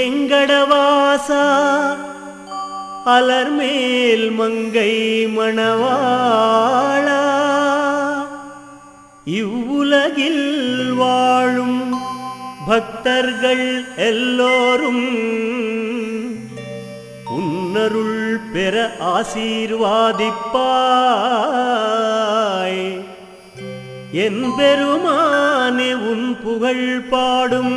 திருவேங்கடவாசா அலர்மேல் மங்கை மணவாளா இவ்வுலகில் வாழும் பக்தர்கள் எல்லோரும் உன்னருள் பெற ஆசீர்வாதிப்பாய். என் பெருமானே உன் புகழ் பாடும்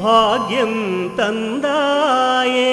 பாக்யம் தந்தாயே.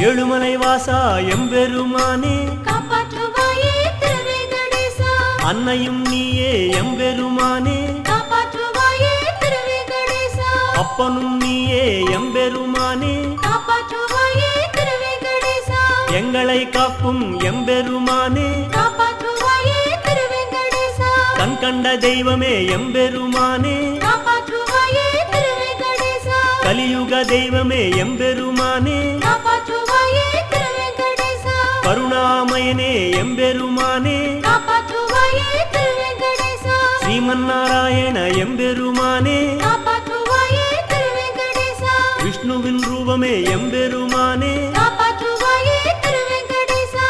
ஏழுமலை வாசா எம்பெருமானே காப்பாற்றுவாயே திருவேங்கடேசா. அன்னையும் நீயே எம்பெருமானே காப்பாற்றுவாயே திருவேங்கடேசா. அப்பனும் நீயே எம்பெருமானே காப்பாற்றுவாயே திருவேங்கடேசா. எங்களை காக்கும் எம்பெருமானே காப்பாற்றுவாயே திருவேங்கடேசா. கண் கண்ட தெய்வமே எம்பெருமானே காப்பாற்றுவாயே திருவேங்கடேசா. கலியுக தெய்வமே எம்பெருமானே காப்பாற்றுவாயே திருவேங்கடேசா. கருணாமயனே எம்பெருமானே காப்பாற்றுவாயே திருவேங்கடேசா. ஸ்ரீமன்னாராயண எம்பெருமானே காப்பாற்றுவாயே திருவேங்கடேசா. விஷ்ணுவின் ரூபமே எம்பெருமானே காப்பாற்றுவாயே திருவேங்கடேசா.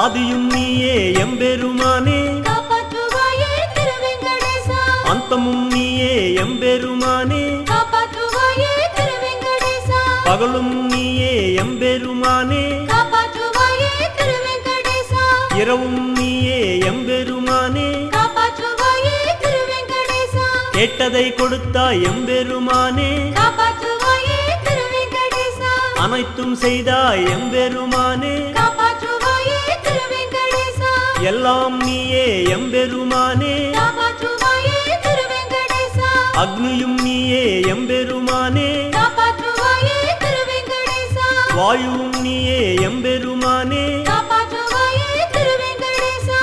ஆதியும் நீயே எம்பெருமானே காப்பாற்றுவாயே திருவேங்கடேசா. அந்தமும் நீயே எம்பெருமானே காப்பாற்றுவாயே திருவேங்கடேசா. பகலும் நீயே எம்பெருமானே காப்பாற்றுவாயே திருவேங்கடேசா. இரவும் நீயே எம்பெருமானே காப்பாற்றுவாயே திருவேங்கடேசா. கேட்டதை கொடுத்தாய் எம்பெருமானே காப்பாற்றுவாயே திருவேங்கடேசா. அனைத்தும் செய்தாய் எம்பெருமானே காப்பாற்றுவாயே திருவேங்கடேசா. எல்லாம் நீயே எம்பெருமானே காப்பாற்றுவாயே திருவேங்கடேசா. அக்னியும் நீயே எம்பெருமானே காப்பாற்றுவாயே திருவேங்கடேசா. வாயுவும் நீயே எம்பெருமானே காப்பாற்றுவாயே திருவேங்கடேசா.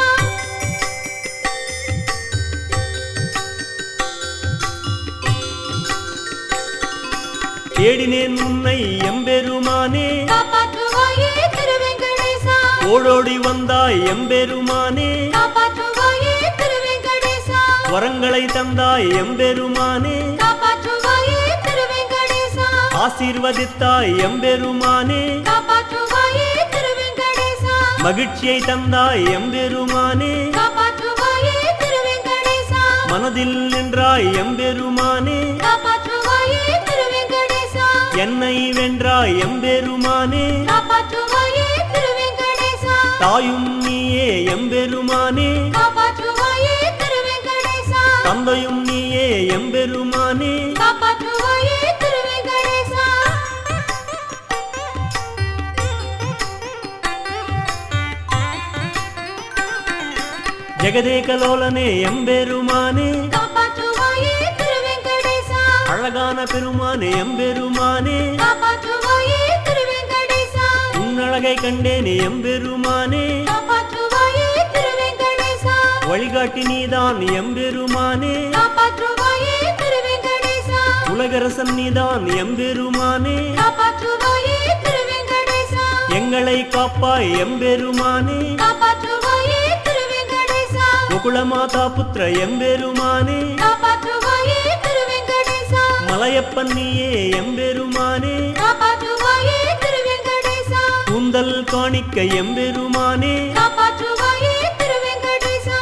தேடினேன் உன்னை எம்பெருமானே காப்பாற்றுவாயே திருவேங்கடேசா. ஓடோடி வந்தாய் எம்பெருமானே காப்பாற்றுவாயே திருவேங்கடேசா. வரங்களை தந்தாய் எம்பெருமானே காப்பாற்றுவாயே திருவேங்கடேசா. ஆசீர்வதித்தாய் எம்பெருமானே காப்பாற்றுவாயே திருவேங்கடேசா. மகிழ்ச்சியை தந்தாய் எம்பெருமானே காப்பாற்றுவாயே திருவேங்கடேசா. மனதில் நின்றாய் எம்பெருமானே காப்பாற்றுவாயே திருவேங்கடேசா. என்னை வென்றாய் எம்பெருமானே காப்பாற்றுவாயே திருவேங்கடேசா. தாயும் நீயே எம்பெருமானே காப்பாற்றுவாயே திருவேங்கடேசா. தந்தையும் நீயே எம்பெருமானே காப்பாற்றுவாயே திருவேங்கடேசா. ஜெகதேகலோலனே எம்பெருமானே காப்பாற்றுவாயே திருவேங்கடேசா. அழகான பெருமானே எம்பெருமானே காப்பாற்றுவாயே திருவேங்கடேசா. உன்னழகை கண்டேனே எம்பெருமானே காப்பாற்றுவாயே திருவேங்கடேசா. வழிகாட்டி நீதான் எம்பெருமானே காப்பாற்றுவாயே திருவேங்கடேசா. உலகரசன் நீதான் எம்பெருமானே காப்பாற்றுவாயே திருவேங்கடேசா. எங்களை காப்பாய் எம்பெருமானே காப்பாற்றுவாயே திருவேங்கடேசா. கோகுலமாதா புத்திர எம்பெருமானே காப்பாற்றுவாயே திருவேங்கடேசா. மலையப்பன் நீயே எம்பெருமானே காப்பாற்றுவாயே திருவேங்கடேசா. கூந்தல் காணிக்க எம்பெருமானே காப்பாற்றுவாயே திருவேங்கடேசா.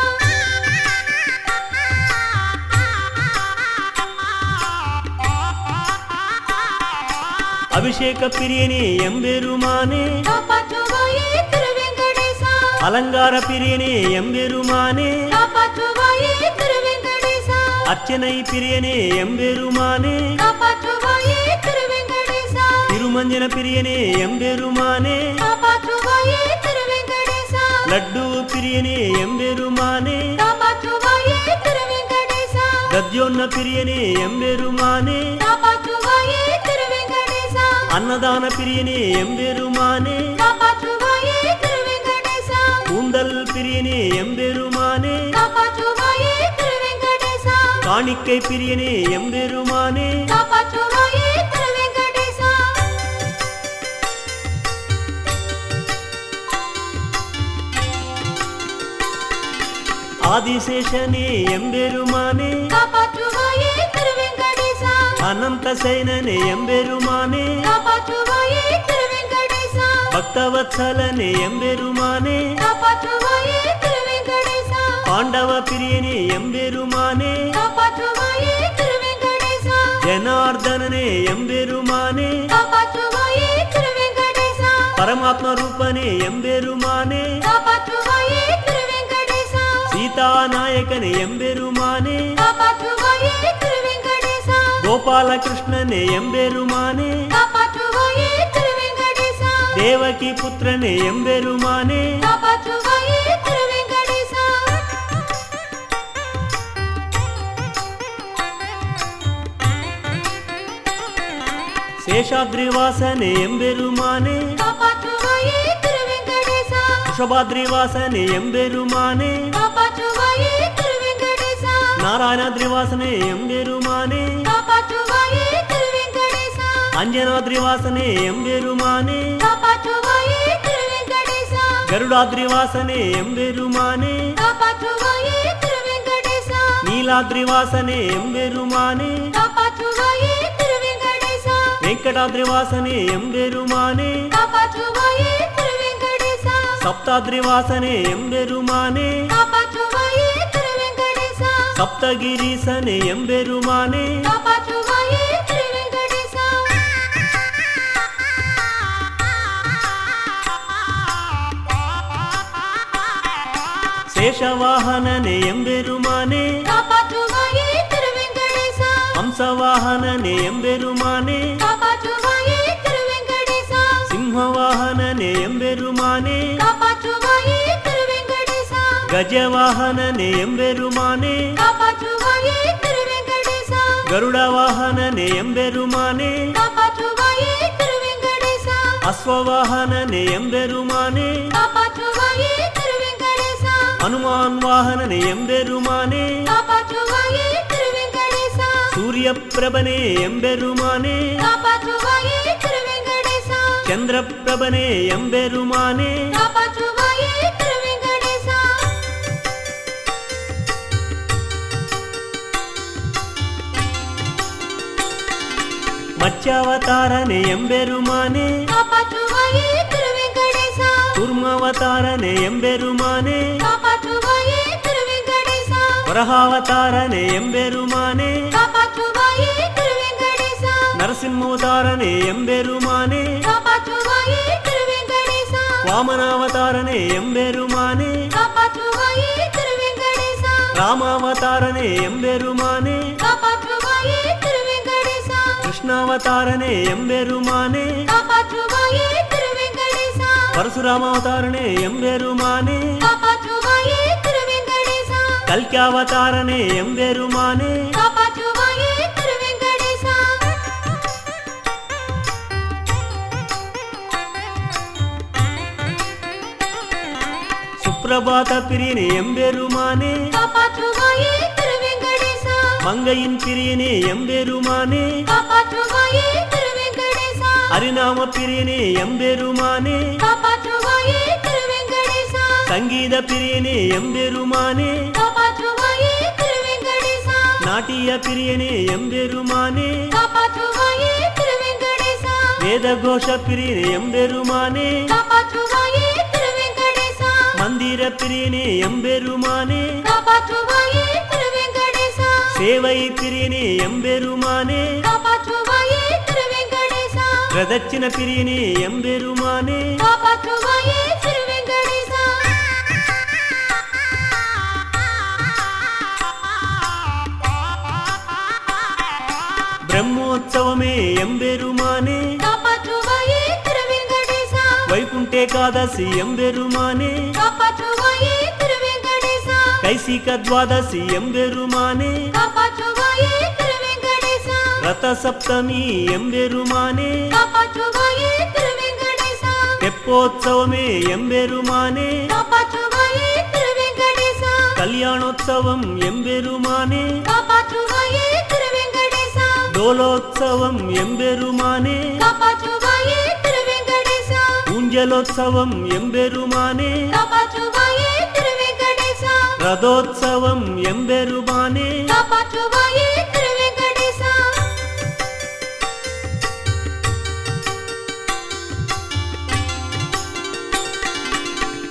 அபிஷேக பிரியனே எம்பெருமானே காப்பாற்றுவாயே திருவேங்கடேசா. அலங்கார பிரியனே எம்பெருமானே காப்பாற்றுவாயே திருவேங்கடேசா. அர்ச்சனை பிரியனே எம்பெருமானே காப்பாற்றுவாயே திருவேங்கடேசா. திருமஞ்சன பிரியனே எம்பெருமானே காப்பாற்றுவாயே திருவேங்கடேசா. லட்டு பிரியனே எம்பெருமானே காப்பாற்றுவாயே திருவேங்கடேசா. தத்யோன்ன பிரியனே எம்பெருமானே காப்பாற்றுவாயே திருவேங்கடேசா. அன்னதான பிரியனே எம்பெருமானே காப்பாற்றுவாயே திருவேங்கடேசா. கூந்தல் பிரியனே எம்பெருமானே காப்பாற்றுவாயே திருவேங்கடேசா. காணிக்கை பிரியனே எம்பெருமானே காப்பாற்றுவாயே திருவேங்கடேசா. ஆதிசேஷனே எம்பெருமானே காப்பாற்றுவாயே திருவெங்கடேசா அனந்த சைனனே எம்பெருமானே காப்பாற்றுவாயே திருவெங்கடேசா பக்தவத்சலனே எம்பெருமானே காப்பாற்றுவாயே திருவெங்கடேசா பாண்டவ பிரியனே எம்பெருமானே காப்பாற்றுவாயே திருவெங்கடேசா ஜனார்தனனே எம்பெருமானே காப்பாற்றுவாயே திருவெங்கடேசா பரமாத்ம ரூபனே எம்பெருமானே காப்பாற்றுவாயே திருவெங்கடேசா சீதாநாயகனே எம்பெருமானே காப்பாற்றுவாயே திருவெங்கடேசா கோபாலகிருஷ்ணனே எம்பெருமானே காப்பாற்றுவாயே திருவெங்கடேசா தேவகி புத்திரனே எம்பெருமானே காப்பாற்றுவாயே திருவெங்கடேசா சேஷாத்ரிவாசனே எம்பெருமானே காப்பாற்றுவாயே திருவெங்கடேசா ரிஷபாத்ரிவாசனே எம்பெருமானே காப்பாற்றுவாயே திருவெங்கடேசா நாராயணாத்ரிவாசனே எம்பெருமானே காப்பாற்றுவாயே திருவெங்கடேசா அஞ்சனாத்ரிவாசனே எம்பெருமானே காப்பாற்றுவாயே திருவெங்கடேசா கருடாத்ரிவாசனே எம்பெருமானே காப்பாற்றுவாயே திருவெங்கடேசா நீலாத்ரிவாசனே எம்பெருமானே காப்பாற்றுவாயே திருவெங்கடேசா வெங்கடாத்ரிவாசனே எம்பெருமானே காப்பாற்றுவாயே திருவெங்கடேசா சப்தாத்ரிவாசனே எம்பெருமானே காப்பாற்றுவாயே திருவெங்கடேசா சப்தகிரீசனே எம்பெருமானே காப்பாற்றுவாயே திருவெங்கடேசா சேஷவாகனனே எம்பெருமானே காப்பாற்றுவாயே திருவெங்கடேசா ஹம்சவாகனனே எம்பெருமானே காப்பாற்றுவாயே திருவெங்கடேசா சிம்ஹவாகனனே எம்பெருமானே காப்பாற்றுவாயே திருவெங்கடேசா கஜவாகனனே எம்பெருமானே காப்பாற்றுவாயே திருவெங்கடேசா கருடவாகனனே எம்பெருமானே காப்பாற்றுவாயே திருவெங்கடேசா அஸ்வவாகனனே எம்பெருமானே காப்பாற்றுவாயே திருவெங்கடேசா அனுமான் வாகனனே எம்பெருமானே காப்பாற்றுவாயே திருவெங்கடேசா சூரியப்பிரபனே எம்பெருமானே காப்பாற்றுவாயே திருவெங்கடேசா சந்திரப்பிரபனே எம்பெருமானே காப்பாற்றுவாயே திருவெங்கடேசா மச்சாவதாரனே எம்பெருமானே காப்பாற்றுவாயே திருவெங்கடேசா கூர்மாவதாரனே எம்பெருமானே காப்பாற்றுவாயே திருவெங்கடேசா வரஹாவதாரனே எம்பெருமானே காப்பாற்றுவாயே திருவெங்கடேசா நரசிம்மவதாரனே எம்பெருமானே காப்பாற்றுவாயே திருவெங்கடேசா வாமனாவதாரனே எம்பெருமானே காப்பாற்றுவாயே திருவெங்கடேசா ராமாவதாரனே எம்பெருமானே காப்பாற்றுவாயே திருவெங்கடேசா கிருஷ்ணாவதாரனே எம்பெருமானே காப்பாற்றுவாயே திருவெங்கடேசா பரசுராமாவதாரனே எம்பெருமானே காப்பாற்றுவாயே திருவெங்கடேசா கல்கியாவதாரனே எம்பெருமானே காப்பாற்றுவாயே திருவெங்கடேசா சுப்ரபாத பிரியனே எம்பெருமானே காப்பாற்றுவாயே திருவெங்கடேசா மங்கையின் பிரியனே எம்பெருமானே காப்பாற்றுவாயே திருவெங்கடேசா ஹரிநாம பிரியனே எம்பெருமானே காப்பாற்றுவாயே திருவெங்கடேசா சங்கீத பிரியனே எம்பெருமானே காப்பாற்றுவாயே திருவெங்கடேசா நாட்டிய பிரியனே எம்பெருமானே காப்பாற்றுவாயே திருவெங்கடேசா வேதகோஷ பிரியனே எம்பெருமானே காப்பாற்றுவாயே திருவெங்கடேசா மந்திர பிரியனே எம்பெருமானே காப்பாற்றுவாயே திருவெங்கடேசா சேவை பிரியனே எம்பெருமானே காப்பாற்றுவாயே திருவெங்கடேசா பிரதட்சிண பிரியனே எம்பெருமானே காப்பாற்றுவாயே திருவெங்கடேசா பிரம்மோற்சவமே எம்பெருமானே காப்பாற்றுவாயே திருவெங்கடேசா வைகுண்டேகாதசி எம்பெருமானே காப்பாற்றுவாயே திருவெங்கடேசா கைசிக துவாதசி எம்பெருமானே காப்பாற்றுவாயே திருவெங்கடேசா ரத சப்தமி எம்பெருமானே காப்பாற்றுவாயே திருவெங்கடேசா தெப்போத்சவமே எம்பெருமானே காப்பாற்றுவாயே திருவெங்கடேசா கல்யாணோத்சவம் எம்பெருமானே காப்பாற்றுவாயே திருவெங்கடேசா டோலோத்சவம் எம்பெருமானே காப்பாற்றுவாயே திருவெங்கடேசா ஊஞ்சலோத்சவம் எம்பெருமானே காப்பாற்றுவாயே திருவெங்கடேசா ரதோத்சவம் எம்பெருமானே காப்பாற்றுவாயே திருவெங்கடேசா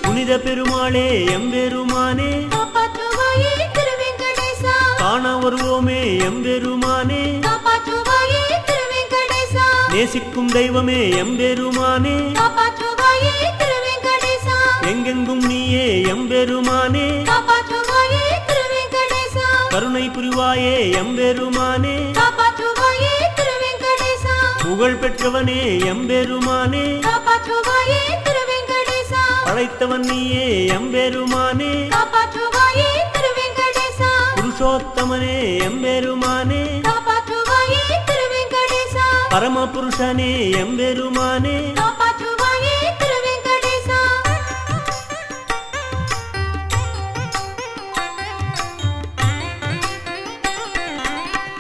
புனித பெருமாளே எம்பெருமானே காப்பாற்றுவாயே திருவெங்கடேசா காண வருவோமே எம்பெருமானே காப்பாற்றுவாயே திருவெங்கடேசா நேசிக்கும் தெய்வமே எம்பெருமானே காப்பாற்றுவாயே திருவெங்கடேசா எங்கெங்கும் நீயே எம்பெருமானே காப்பாற்றுவாயே திருவெங்கடேசா கருணை புரிவாயே எம்பெருமானே காப்பாற்றுவாயே திருவெங்கடேசா புகழ் பெற்றவனே எம்பெருமானே காப்பாற்றுவாயே திருவெங்கடேசா படைத்தவன் நீயே எம்பெருமானே காப்பாற்றுவாயே திருவெங்கடேசா புருஷோத்தமனே எம்பெருமானே காப்பாற்றுவாயே திருவெங்கடேசா பரமபுருஷனே எம்பெருமானே காப்பாற்றுவாயே திருவெங்கடேசா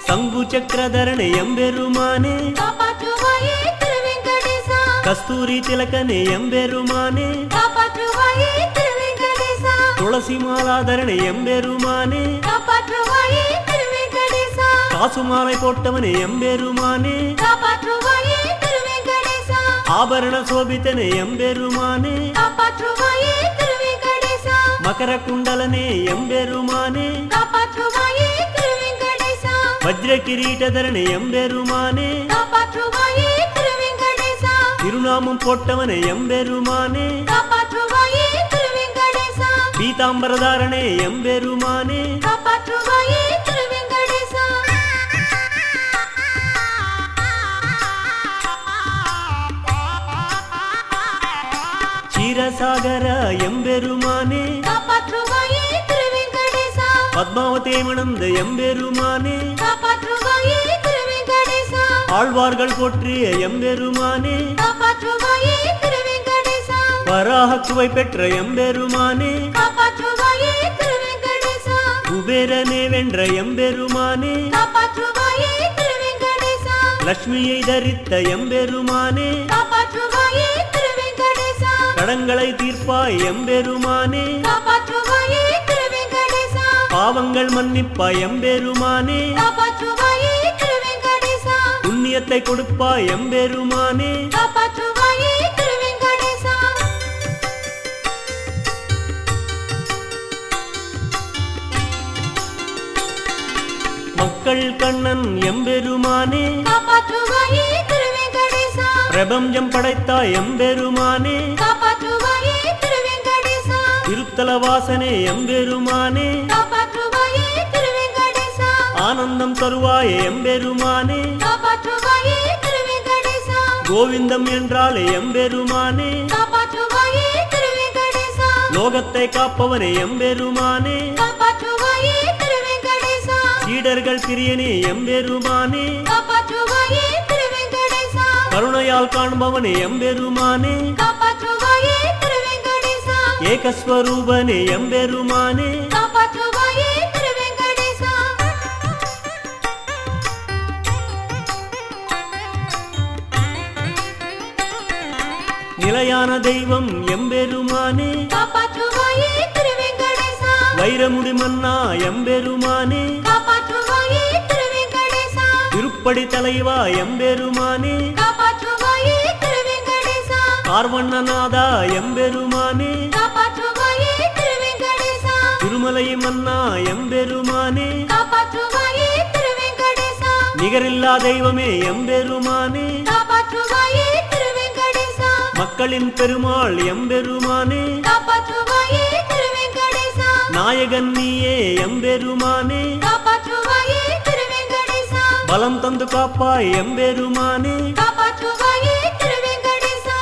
சங்கு சக்கரதரனே எம்பெருமானே காப்பாற்றுவாயே திருவெங்கடேசா கஸ்தூரி திலகனே எம்பெருமானே காப்பாற்றுவாயே திருவெங்கடேசா துளசி மாலாதரனே எம்பெருமானே காப்பாற்றுவாயே திருவெங்கடேசா காசுமாலை போட்டவனே எம்பெருமானே காப்பாற்றுவாயே திருவெங்கடேசா ஆபரண சோபித்தனே எம்பெருமானே காப்பாற்றுவாயே திருவெங்கடேசா மகர குண்டலனே எம்பெருமானே காப்பாற்றுவாயே திருவெங்கடேசா வஜ்ர கிரீட்டதரனே எம்பெருமானே காப்பாற்றுவாயே திருவெங்கடேசா திருநாமம் போட்டவனே எம்பெருமானே காப்பாற்றுவாயே திருவெங்கடேசா பீதாம்பரதாரனே எம்பெருமானே காப்பாற்றுவாயே திருவெங்கடேசா க்ஷீரசாகர எம்பெருமானே காப்பாற்றுவாயே திருவெங்கடேசா பத்மாவதே மணந்த எம்பெருமானே காப்பாற்றுவாயே திருவெங்கடேசா ஆழ்வார்கள் போற்றிய எம்பெருமானே காப்பாற்றுவாயே திருவெங்கடேசா வராக குவை பெற்ற எம்பெருமானே காப்பாற்றுவாயே திருவெங்கடேசா குபேரனே வென்ற எம்பெருமானே காப்பாற்றுவாயே திருவெங்கடேசா லட்சுமியை தரித்த எம்பெருமானே காப்பாற்றுவாயே திருவெங்கடேசா கடங்களை தீர்ப்பாய் எம்பெருமானே காப்பாற்றுவாயே திருவெங்கடேசா பாவங்கள் மன்னிப்பாய் எம்பெருமானே காப்பாற்றுவாயே திருவெங்கடேசா புண்ணியத்தை கொடுப்பாய் எம்பெருமானே காப்பாற்றுவாயே திருவெங்கடேசா மக்கள் கண்ணன் எம்பெருமானே காப்பாற்றுவாயே திருவெங்கடேசா பிரபஞ்சம் படைத்தாய் எம்பெருமானே காப்பாற்றுவாயே திருவெங்கடேசா திருத்தலவாசனே எம்பெருமானே காப்பாற்றுவாயே திருவெங்கடேசா ஆனந்தம் தருவாய் எம்பெருமானே காப்பாற்றுவாயே திருவெங்கடேசா கோவிந்தம் என்றாலே எம்பெருமானே காப்பாற்றுவாயே திருவெங்கடேசா லோகத்தை காப்பவனே எம்பெருமானே காப்பாற்றுவாயே திருவெங்கடேசா சீடர்கள் பிரியனே எம்பெருமானே காப்பாற்றுவாயே திருவெங்கடேசா கருணையால் காண்பவனே எம்பெருமானே காப்பாற்றுவாயே திருவெங்கடேசா ஏகஸ்வரூபனே எம்பெருமானே காப்பாற்றுவாயே திருவெங்கடேசா நிலையான தெய்வம் எம்பெருமானே காப்பாற்றுவாயே திருவெங்கடேசா வைரமுடி மன்னா எம்பெருமானே காப்பாற்றுவாயே திருவெங்கடேசா திருப்படி தலைவா எம்பெருமானே காப்பாற்றுவாயே திருவெங்கடேசா பார்வண்ணநாதா எம்பெருமானே காப்பாற்றுவாயே திருவெங்கடேசா திருமலை மன்னா எம்பெருமானே காப்பாற்றுவாயே திருவெங்கடேசா நிகரில்லா தெய்வமே எம்பெருமானே காப்பாற்றுவாயே திருவெங்கடேசா மக்களின் பெருமாள் எம்பெருமானே காப்பாற்றுவாயே திருவெங்கடேசா நாயகன் நீயே எம்பெருமானே காப்பாற்றுவாயே திருவெங்கடேசா பலம் தந்து காப்பாய் எம்பெருமானே காப்பாற்றுவாயே திருவெங்கடேசா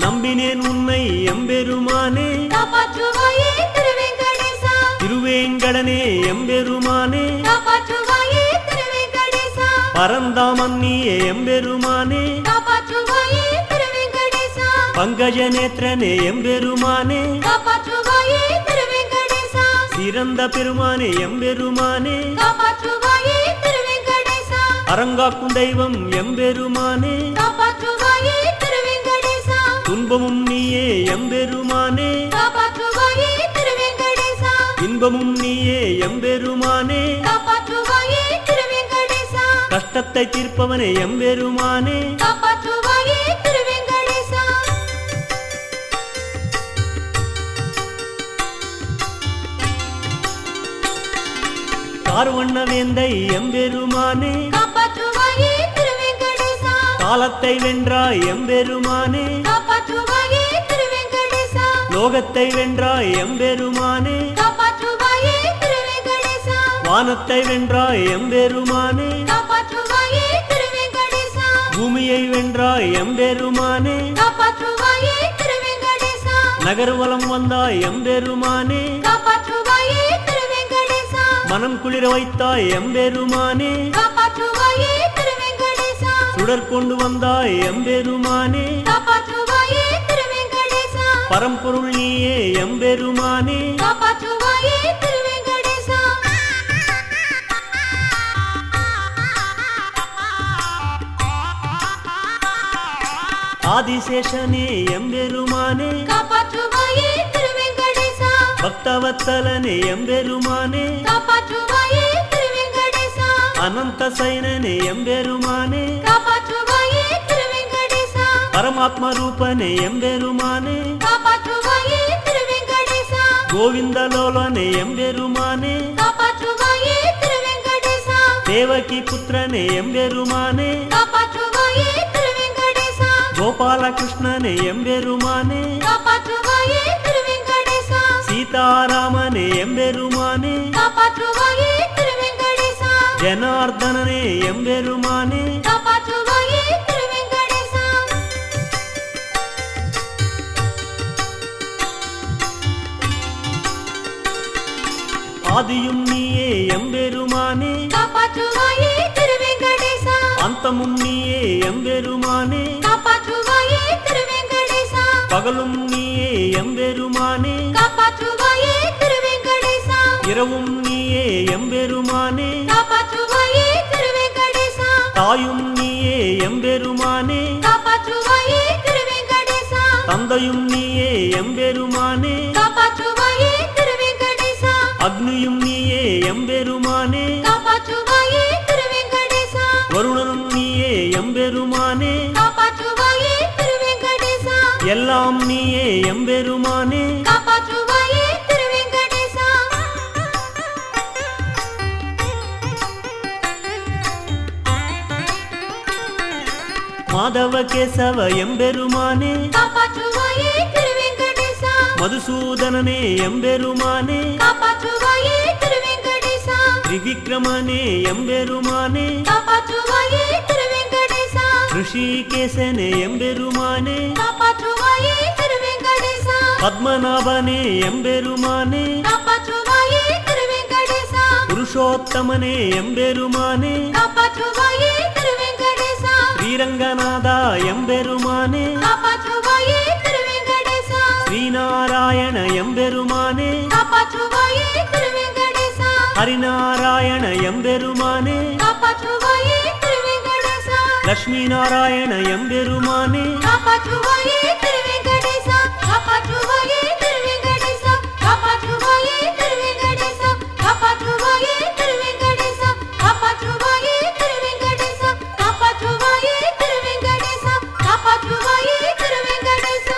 நம்பினேன் உன்னை எம்பெருமானே காப்பாற்றுவாயே திருவெங்கடேசா திருவேங்கடனே எம்பெருமானே காப்பாற்றுவாயே திருவெங்கடேசா பரந்தாமன் நீயே எம்பெருமானே காப்பாற்றுவாயே திருவெங்கடேசா பங்கஜ நேத்திரனே எம்பெருமானே காப்பாற்றுவாயே திருவெங்கடேசா சிறந்த பெருமானே எம்பெருமானே காப்பாற்றுவாயே திருவெங்கடேசா அரங்காக்கும் தெய்வம் எம்பெருமானே காப்பாற்றுவாயே துன்பமும் நீயே எம்பெருமானே காப்பாற்றுவாயே திருவேங்கடேசா இன்பமும் நீயே எம்பெருமானே காப்பாற்றுவாயே திருவேங்கடேசா கஷ்டத்தை தீர்ப்பவனே எம்பெருமானே காப்பாற்றுவாயே திருவேங்கடேசா கார்வண்ண வேந்தை எம்பெருமானே காப்பாற்றுவாயே திருவேங்கடேசா காலத்தை வென்றாய் எம்பெருமானே காப்பாற்றுவாயே திருவேங்கடேசா லோகத்தை வென்றாய் எம்பெருமானே காப்பாற்றுவாயே திருவேங்கடேசா வானத்தை வென்றாய் எம்பெருமானே காப்பாற்றுவாயே திருவேங்கடேசா பூமியை வென்றாய் எம்பெருமானே காப்பாற்றுவாயே திருவேங்கடேசா நகர்வலம் வந்தாய் எம்பெருமானே காப்பாற்றுவாயே திருவேங்கடேசா மனம் குளிர வைத்தாய் எம்பெருமானே காப்பாற்றுவாயே திருவேங்கடேசா சுடர் கொண்டு வந்தாய் எம்பெருமானே காப்பாற்றுவாயே திருவேங்கடேசா பரம்பொருள் நீயே எம்பெருமானே காப்பாற்றுவாயே திருவேங்கடேசா ஆதிசேஷனே எம்பெருமானே காப்பாற்றுவாயே திருவேங்கடேசா பக்தவத்சலனே எம்பெருமானே காப்பாற்றுவாயே திருவேங்கடேசா அனந்த சைனனே எம்பெருமானே காப்பாற்றுவாயே திருவேங்கடேசா பரமாத்ம ரூபனே எம்பெருமானே காப்பாற்றுவாயே திருவேங்கடேசா கோவிந்தலோலனே எம்பெருமானே காப்பாற்றுவாயே திருவேங்கடேசா தேவகி புத்திரனே எம்பெருமானே காப்பாற்றுவாயே திருவேங்கடேசா கோபாலகிருஷ்ணனே எம்பெருமானே காப்பாற்றுவாயே திருவேங்கடேசா சீதாராமனே எம்பெருமானே காப்பாற்றுவாயே திருவேங்கடேசா ஜனார்தனனே எம்பெருமானே காப்பாற்றுவாயே திருவேங்கடேசா ஆதியும் நீயே எம்பெருமானே காப்பாற்றுவாயே திருவேங்கடேசா அந்தமும் நீயே எம்பெருமானே காப்பாற்றுவாயே திருவேங்கடேசா பகலும் நீயே எம்பெருமானே காப்பாற்றுவாயே திருவேங்கடேசா இரவும் நீயே எம்பெருமானே காப்பாற்றுவாயே திருவேங்கடேசா தாயும் நீயே எம்பெருமானே காப்பாற்றுவாயே திருவேங்கடேசா தந்தையும் நீயே எம்பெருமானே காப்பாற்றுவாயே திருவேங்கடேசா அக்னியும் நீயே எம்பெருமானே காப்பாற்றுவாயே திருவேங்கடேசா வருணனும் நீயே எம்பெருமானே காப்பாற்றுவாயே திருவேங்கடேசா எல்லாம் நீயே எம்பெருமானே காப்பாற்றுவாயே திருவேங்கடேசா மாதவ கேசவ எம்பெருமானே காப்பாற்றுவாயே திருவேங்கடேசா மதுசூதனனே எம்பெருமானே காப்பாற்றுவாயே திருவேங்கடேசா திரிவிக்ரமனே எம்பெருமானே காப்பாற்றுவாயே திருவேங்கடேசா ரிஷிகேசனே எம்பெருமானே காப்பாற்றுவாயே திருவேங்கடேசா பத்மநாபனே எம்பெருமானே காப்பாற்றுவாயே திருவேங்கடேசா புருஷோத்தமனே எம்பெருமானே காப்பாற்றுவாயே திருவேங்கடேசா ஸ்ரீரங்கநாதா எம்பெருமானே காப்பாற்றுவாயே திருவேங்கடேசா ஸ்ரீநாராயண எம்பெருமானே காப்பாற்றுவாயே திருவேங்கடேசா ஹரிநாராயண எம்பெருமானே காப்பாற்றுவாயே திருவேங்கடேசா லட்சுமி நாராயண எம்பெருமானே காப்பாற்றுவாயே திருவேங்கடேசா காப்பாற்றுவாயே திருவேங்கடேசா காப்பாற்றுவாயே திருவேங்கடேசா காப்பாற்றுவாயே திருவேங்கடேசா காப்பாற்றுவாயே திருவேங்கடேசா காப்பாற்றுவாயே திருவேங்கடேசா காப்பாற்றுவாயே திருவேங்கடேசா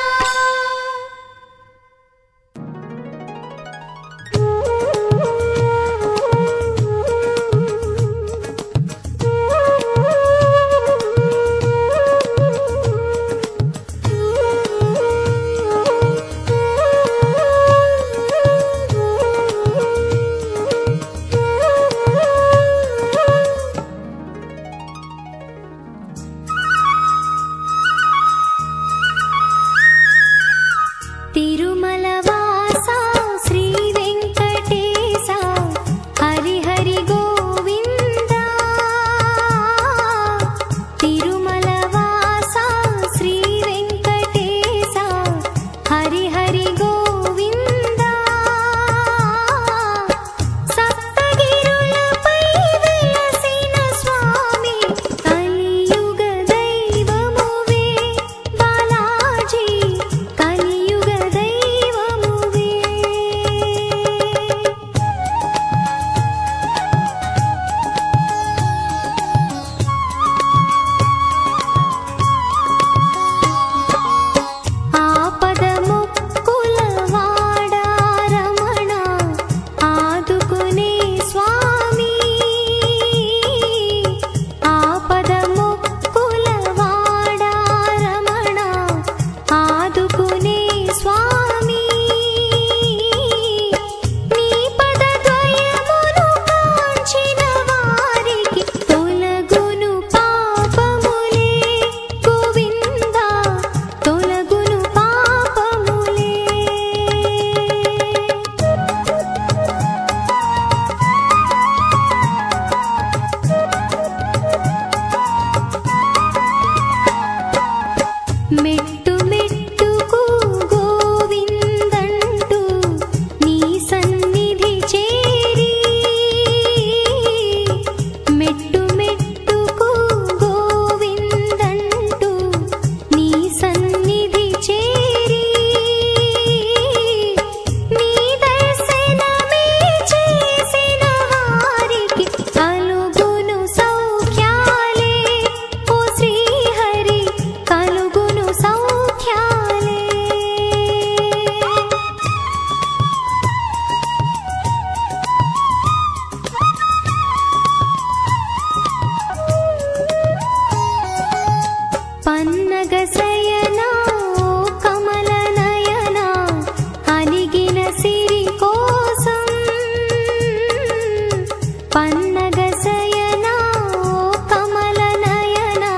పన్నగశయనా ఓ కమలనయనా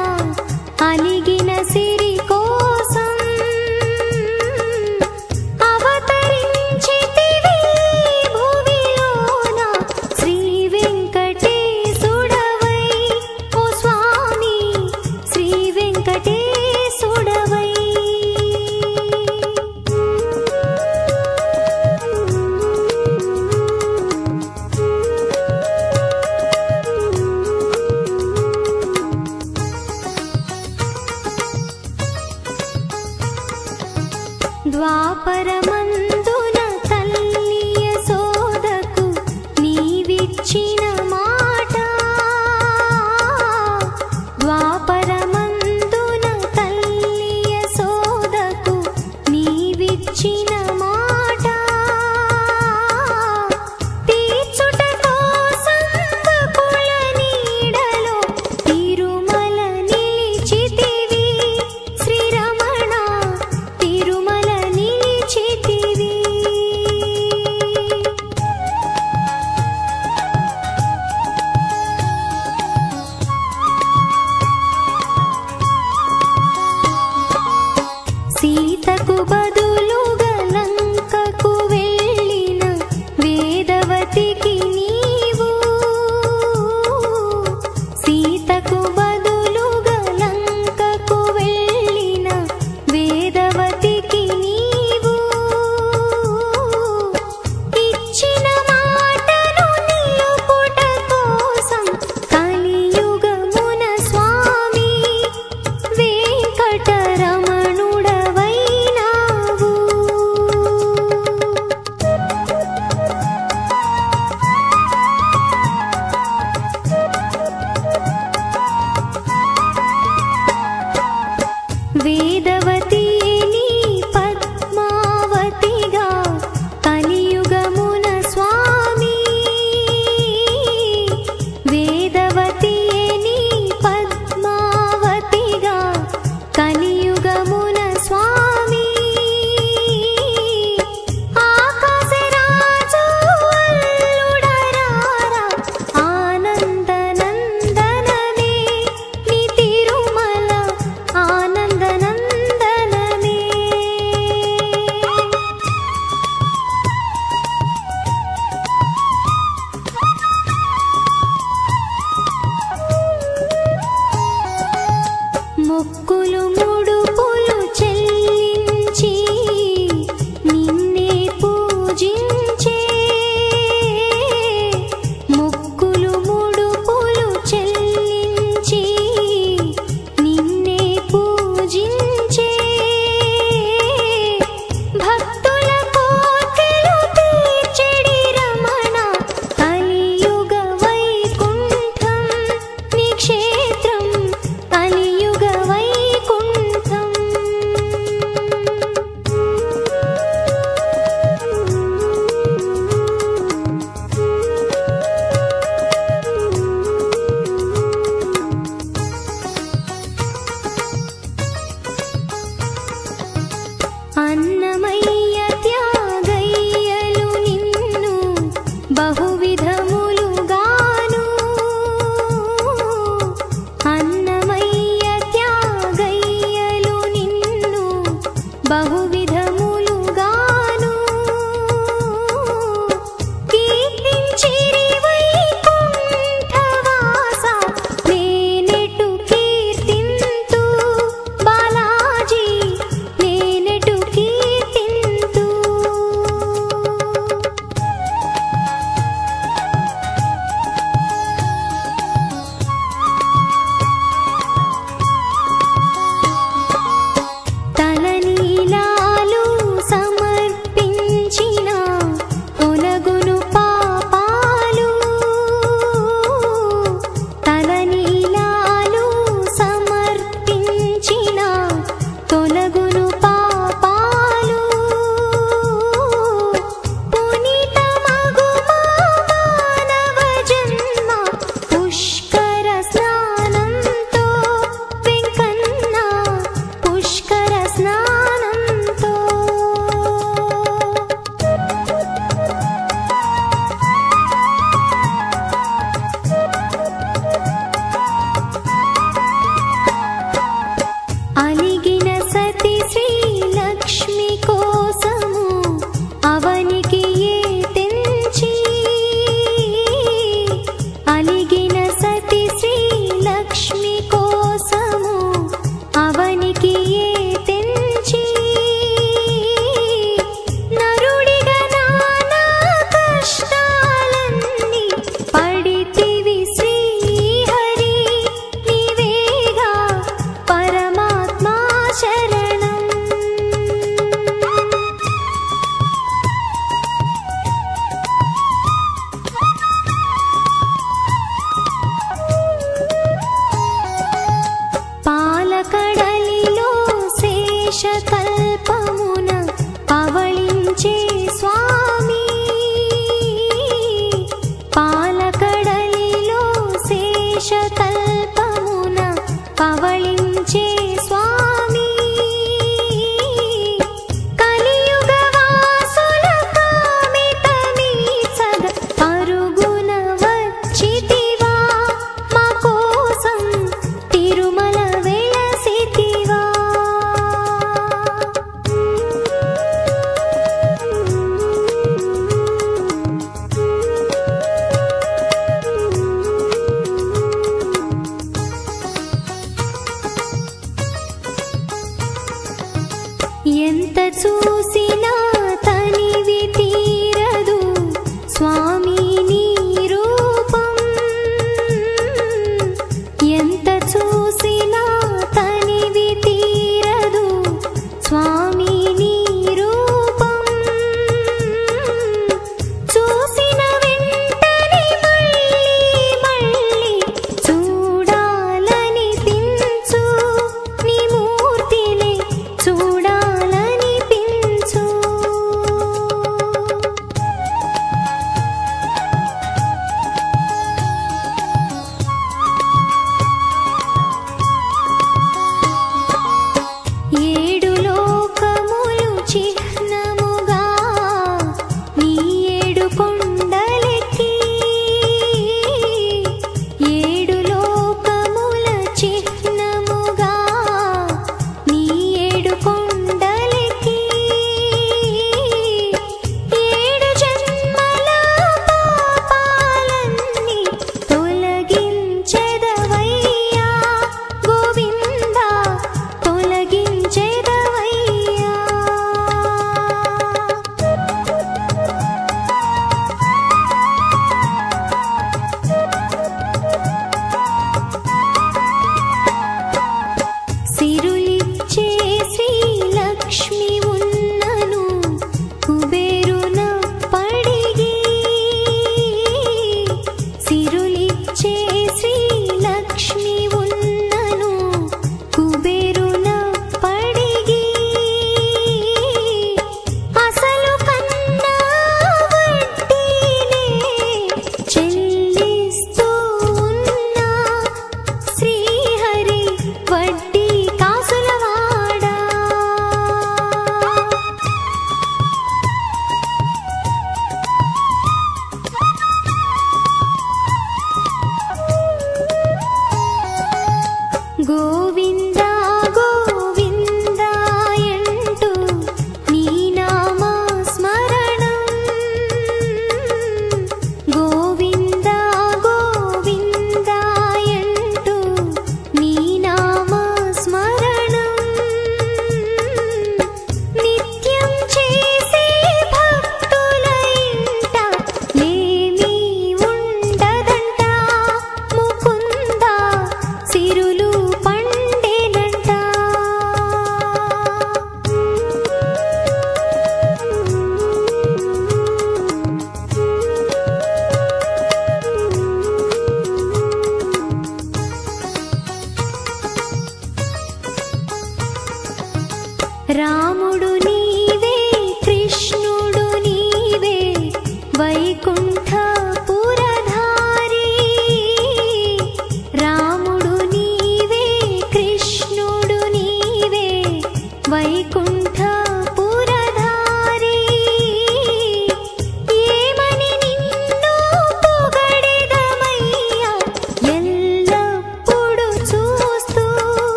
అలిగిన సిరి కోసం అవతరించితివి భువిలోన శ్రీ వెంకటేశుడవై ఓ స్వామి శ్రీ వెంకటేశుడవై ద్వాపరమందున తల్లి యశోదకు నీవిచ్చిన మాట ద్వాపరమందున తల్లి యశోదకు నీవిచ్చిన మాట తీర్చుట కోసం బకుల నీడలో తిరుమల నిలిచితివి శ్రీరమణ తిరుమల నిలిచితివి సీతకు బదులుగా లంకకు వెళ్ళిన వేదవతికి నీవు సీతకు బదులుగా లంకకు వెళ్ళిన వేదవతికి నీవు ఇచ్చిన మాటను నిలుపుట కోసం కలియుగమున స్వామి వెంకటరమణుడవైనావు వేదవతి నీ పద్మావతిగా కలియుగమున స్వామి వేదవతి నీ పద్మావతిగా కలియుగమున స్వామి ఆకాశరాజు అల్లుడరారా ఆనందనందననే నీ తిరుమల ఆనందనందననే మొక్కులు ముడుపులు చెల్లించి నిన్నే పూజించే మొక్కులు ముడుపులు చెల్లించి నిన్నే పూజించే భక్తుల కోర్కెలు తీర్చెడి రమణ కలియుగ వైకుంఠం నీ క్షేత్రం కలియుగ వైకుంఠం అన్నమయ్య త్యాగయ్యలు నిన్ను బహువిధములుగాను అన్నమయ్య త్యాగయ్యలు నిన్ను బహువిధములుగాను కీర్తించిరి వైకుంఠవాస నేనెటు కీర్తింతు బాలాజీ నేనెటు కీర్తింతు తలనీలాలు సమర్పించిన కొనగును పాపాలు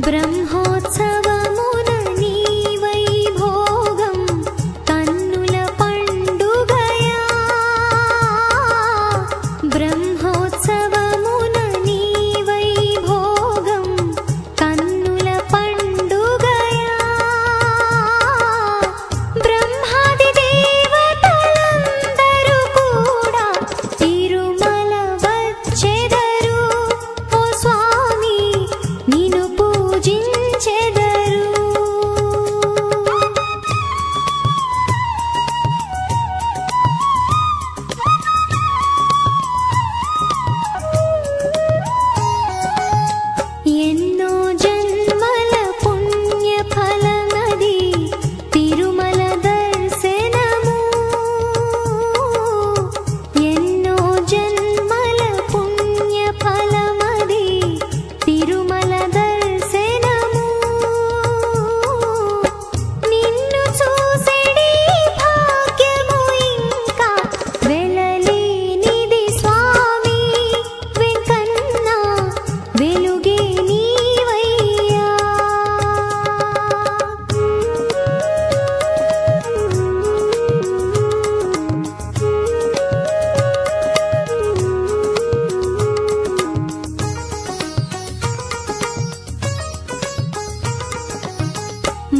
బ్రహ్మోత్సవమున నీ వైభోగం కన్నుల పండుగయా బ్రహ్మోత్సవమున నీ వైభోగం కన్నుల పండుగయా బ్రహ్మాది దేవతలందరూ కూడా తిరుమల వచ్చెదరు ఓ స్వామి నిన్ను పూజించెదరు ఎన్నో జన్మల పుణ్య ఫలమది తిరుమల దర్శనము ఎన్నో జన్మల పుణ్య ఫలమది తిరుమల దర్శనము నిన్ను చూసెడి భాగ్యము ఇంకా వెలలేనిది స్వామి వెంకన్న వెలుగే నీవయ్యా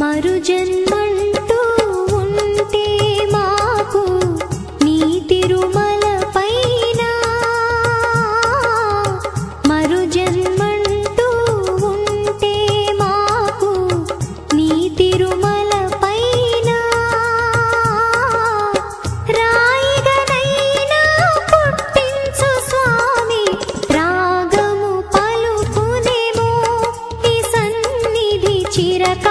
మరు జన్మంటూ ఉంటే మాకు నీ తిరుమల పైన మరు జన్మంటూ ఉంటే మాకు నీ తిరుమల పైన రాయిగనైనా పుట్టించు స్వామి రాగము పలుకునేమో ఈ సన్నిధి చిరకాలముండగను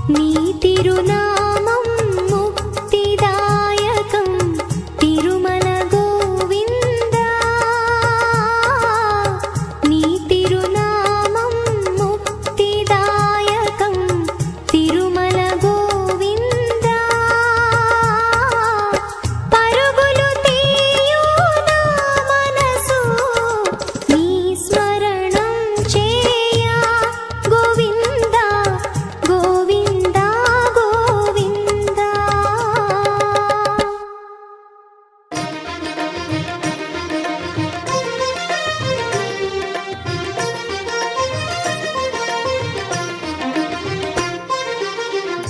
నీ తిరునామం ముక్తిదాయకం తిరుమల గోవిందా నీ తిరునామం ముక్తిదాయకం తిరుమల గోవిందా పరుగులు తీయు నా మనసు నీ స్మరణం చేయా గోవిందా గోవిందా గోవిందా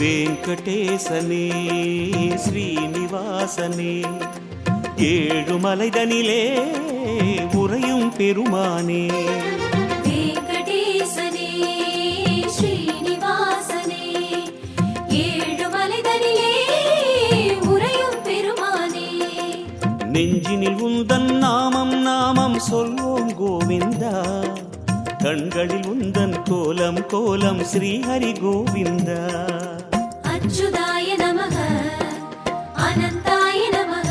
வெங்கடேசனே ஸ்ரீனிவாசனே ஏழுமலைதனிலே உறையும் பெருமானே வெங்கடேசனே ஸ்ரீனிவாசனே ஏழுமலைதனிலே உறையும் பெருமானே நெஞ்சினில் உந்தன் நாமம் நாமம் சொல்வோம் கோவிந்தா கண்களில் உந்தன் கோலம் கோலம் ஸ்ரீஹரி கோவிந்தா அச்சுதாய நமக அனந்தாய நமக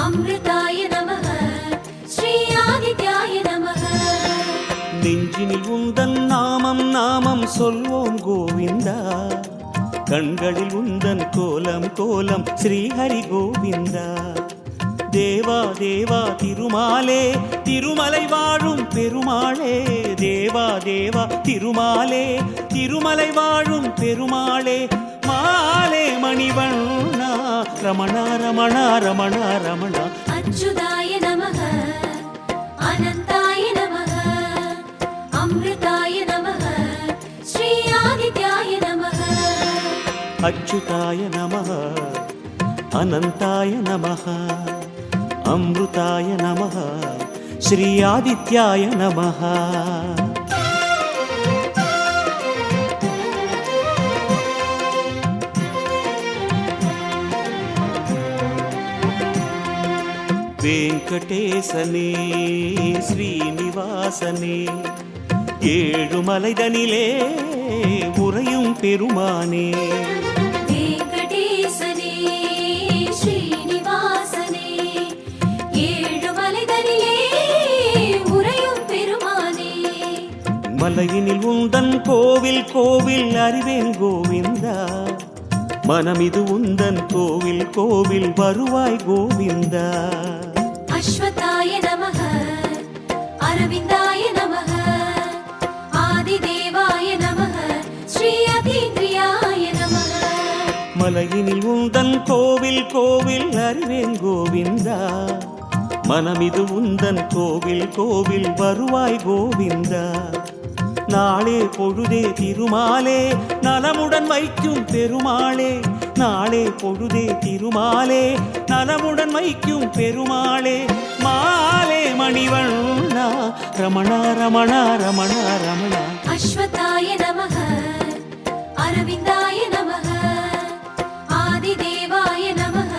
அமிர்தாய நமக ஸ்ரீ ஆதித்யாய நமக நெஞ்சினில் உந்தன் நாமம் நாமம் சொல்வோம் கோவிந்தா கண்களில் உந்தன் கோலம் கோலம் ஸ்ரீஹரி கோவிந்தா தேவா தேவா திருமாலே திருமலை வாழும் பெருமாளே தேவா தேவா திருமாலே திருமலை வாழும் பெருமாளே மாலே மணிவண்ணா ரமணா ரமணா ரமணா ரமணா அச்சுதாய நமக அனந்தாய நமக அமிர்தாய நமக ஸ்ரீ ஆதித்யாய நமக அச்சுதாய நமः அனந்தாய நமः அம்ருதாய நமः ஸ்ரீ ஆதித்யாய நமः வெங்கடேசனே ஸ்ரீனிவாசனே ஏழுமலைதனிலே உறையும் பெருமானே வெங்கடேசனே ஸ்ரீனிவாசனே ஏழுமலைதனிலே உறையும் பெருமானே மலையினில் உந்தன் கோவில் கோவில் அறிவேன் கோவிந்தா, மனமிது உந்தன் கோவில் கோவில் வருவாய் கோவிந்தா. அஸ்வத்தாய நமः அரவிந்தாய நமः ஆதிதேவாய நமः ஸ்ரீ அதீந்திரியாய நமः. மலையினில் உந்தன் கோவில் கோவில் அறிவேன் கோவிந்தா, மனமிது உந்தன் கோவில் கோவில் வருவாய் கோவிந்தா. நாளே பொழுதே திருமாலே நலமுடன் வைக்கும் பெருமாளே, நாளே பொழுதே திருமாலே நலமுடன் வைக்கும் பெருமாளே. மாலே மணிவண்ணா ரமணா ரமணா ரமணா ரமணா. அஸ்வத்தாய நமः அரவிந்தாய நமः ஆதிதேவாய நமः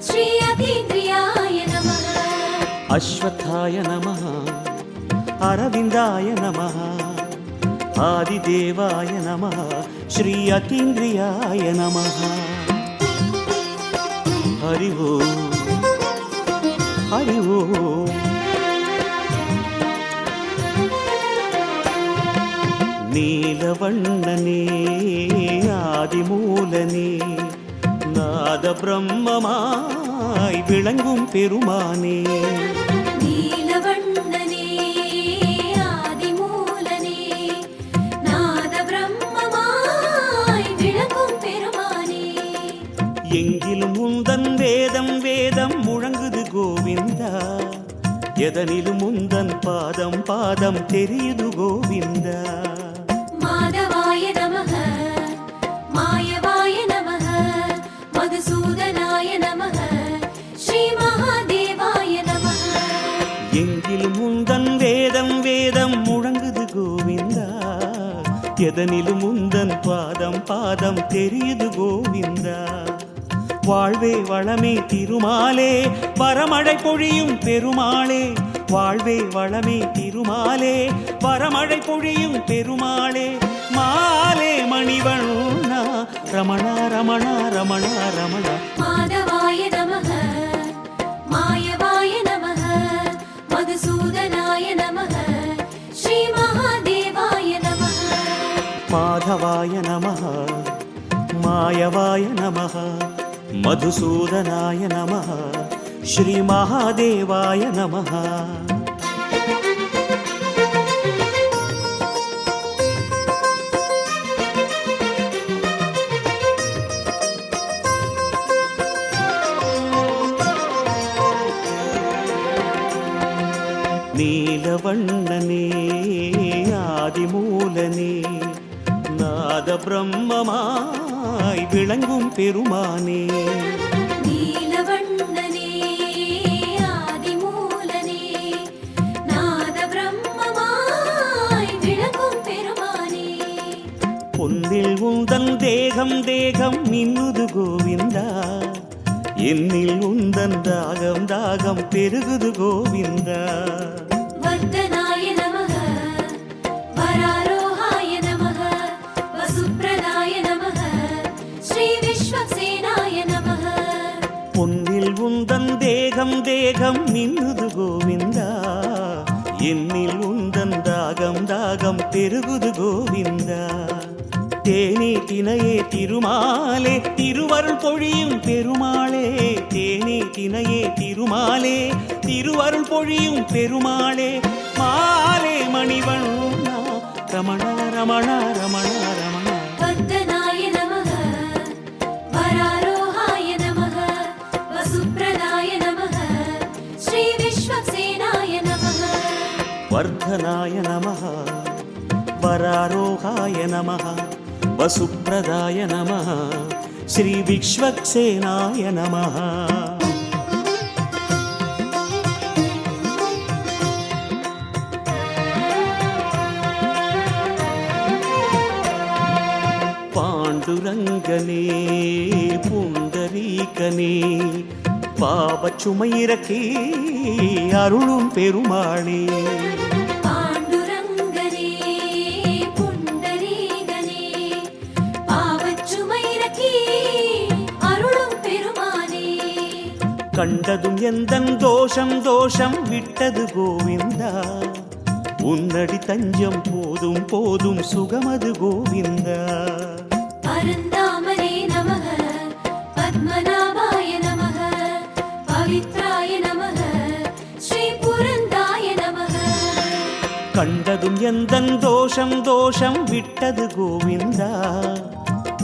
ஸ்ரீ அதீந்திரியாய நமः. அஸ்வத்தாய நமः அரவிந்தாய நமः ஆதிதேவாய நமः ஸ்ரீ அதீந்திரியாய நமः. ஹரி ஓம் ஹரி ஓம். நீலவண்ணனே ஆதிமூலனே நாத பிரம்மமாய் விளங்கும் பெருமானே. நீலவண்ணனே ஆதிமூலனே நாத பிரம்மமாய் விளங்கும் பெருமானே. எங்கிலும் உந்தன் வேதம் வேதம் முழங்குது கோவிந்தா, எதனிலும் உந்தன் பாதம் பாதம் தெரியுது கோவிந்தா. மாதவாய நமः மாயவாய நமः மதுசூதனாய நமः ஸ்ரீ மகாதேவாய நமः. எங்கிலும் உந்தன் வேதம் வேதம் முழங்குது கோவிந்தா, எதனிலும் உந்தன் பாதம் பாதம் தெரியுது கோவிந்தா. வாழ்வே வளமே திருமாலே வரமழை பொழியும் பெருமாளே, வாழ்வே வளமே திருமாலே வரமழை பொழியும் பெருமாளே. மாலே மணிவண்ணா ரமணா ரமணா ரமணா ரமணா. மாதவாய நமः மாயவாய நமः மதுசூதனாய நமः ஸ்ரீ மகாதேவாய நமः. மாதவாய நமः மாயவாய நமः மதுசூதனாய நமः ஸ்ரீ மகாதேவாய நமः. நீலவண்ணனே ஆதிமூலனே நாத பிரம்மமாய் விளங்கும் பெருமானே. நீலவண்ணனே ஆதிமூலனே நாத பிரம்மமாய் விளங்கும் பெருமானே. பொன்னில் உந்தன் தேகம் தேகம் மின்னுது கோவிந்தா, என்னில் உந்தன் தாகம் தாகம் பெருகுது கோவிந்தா. வர்தனாய நமः வராரோஹாய நமः வசுப்ரதாய நமः ஸ்ரீ விஸ்வக்சேனாய நமः. பொன்னில் உந்தன் தேகம் தேகம் மின்னுது கோவிந்தா, என்னில் உந்தன் தாகம் தாகம் பெருகுது கோவிந்தா. தேனே தினையே திருமாலே திருவருள் பொழியும் பெருமாளே, தேனே தினையே திருமாலே திருவருள் பொழியும் பெருமாளே. மாலே மணிவண்ணா ரமணா ரமணா ரமணா ரமணா. வர்தனாய நமः வராரோஹாய நமः வசுப்ரதாய நமः ஸ்ரீ விஸ்வக்சேனாய நமः. வர்தனாய நமः வராரோகாய நமः வசுப்ரதாய நமः ஸ்ரீ விஸ்வக்சேனாய நமः. பாண்டுரங்கனே புண்டரீகனே பாவச்சுமையிறக்கே அருளும் பெருமாளே. பாண்டுரங்கனே புண்டரீகனே பாவச்சுமையிறக்கி அருளும் பெருமானே. கண்டதும் எந்தன் தோஷம் தோஷம் விட்டது கோவிந்தா, உன்னடி தஞ்சம் போதும் போதும் சுகமது கோவிந்தா. பரந்தாமனே நமः பத்மநாபாய நமः பவித்ராய நமः ஸ்ரீ புரந்தாய நமः. கண்டதும் எந்தன் தோஷம் தோஷம் விட்டது கோவிந்தா.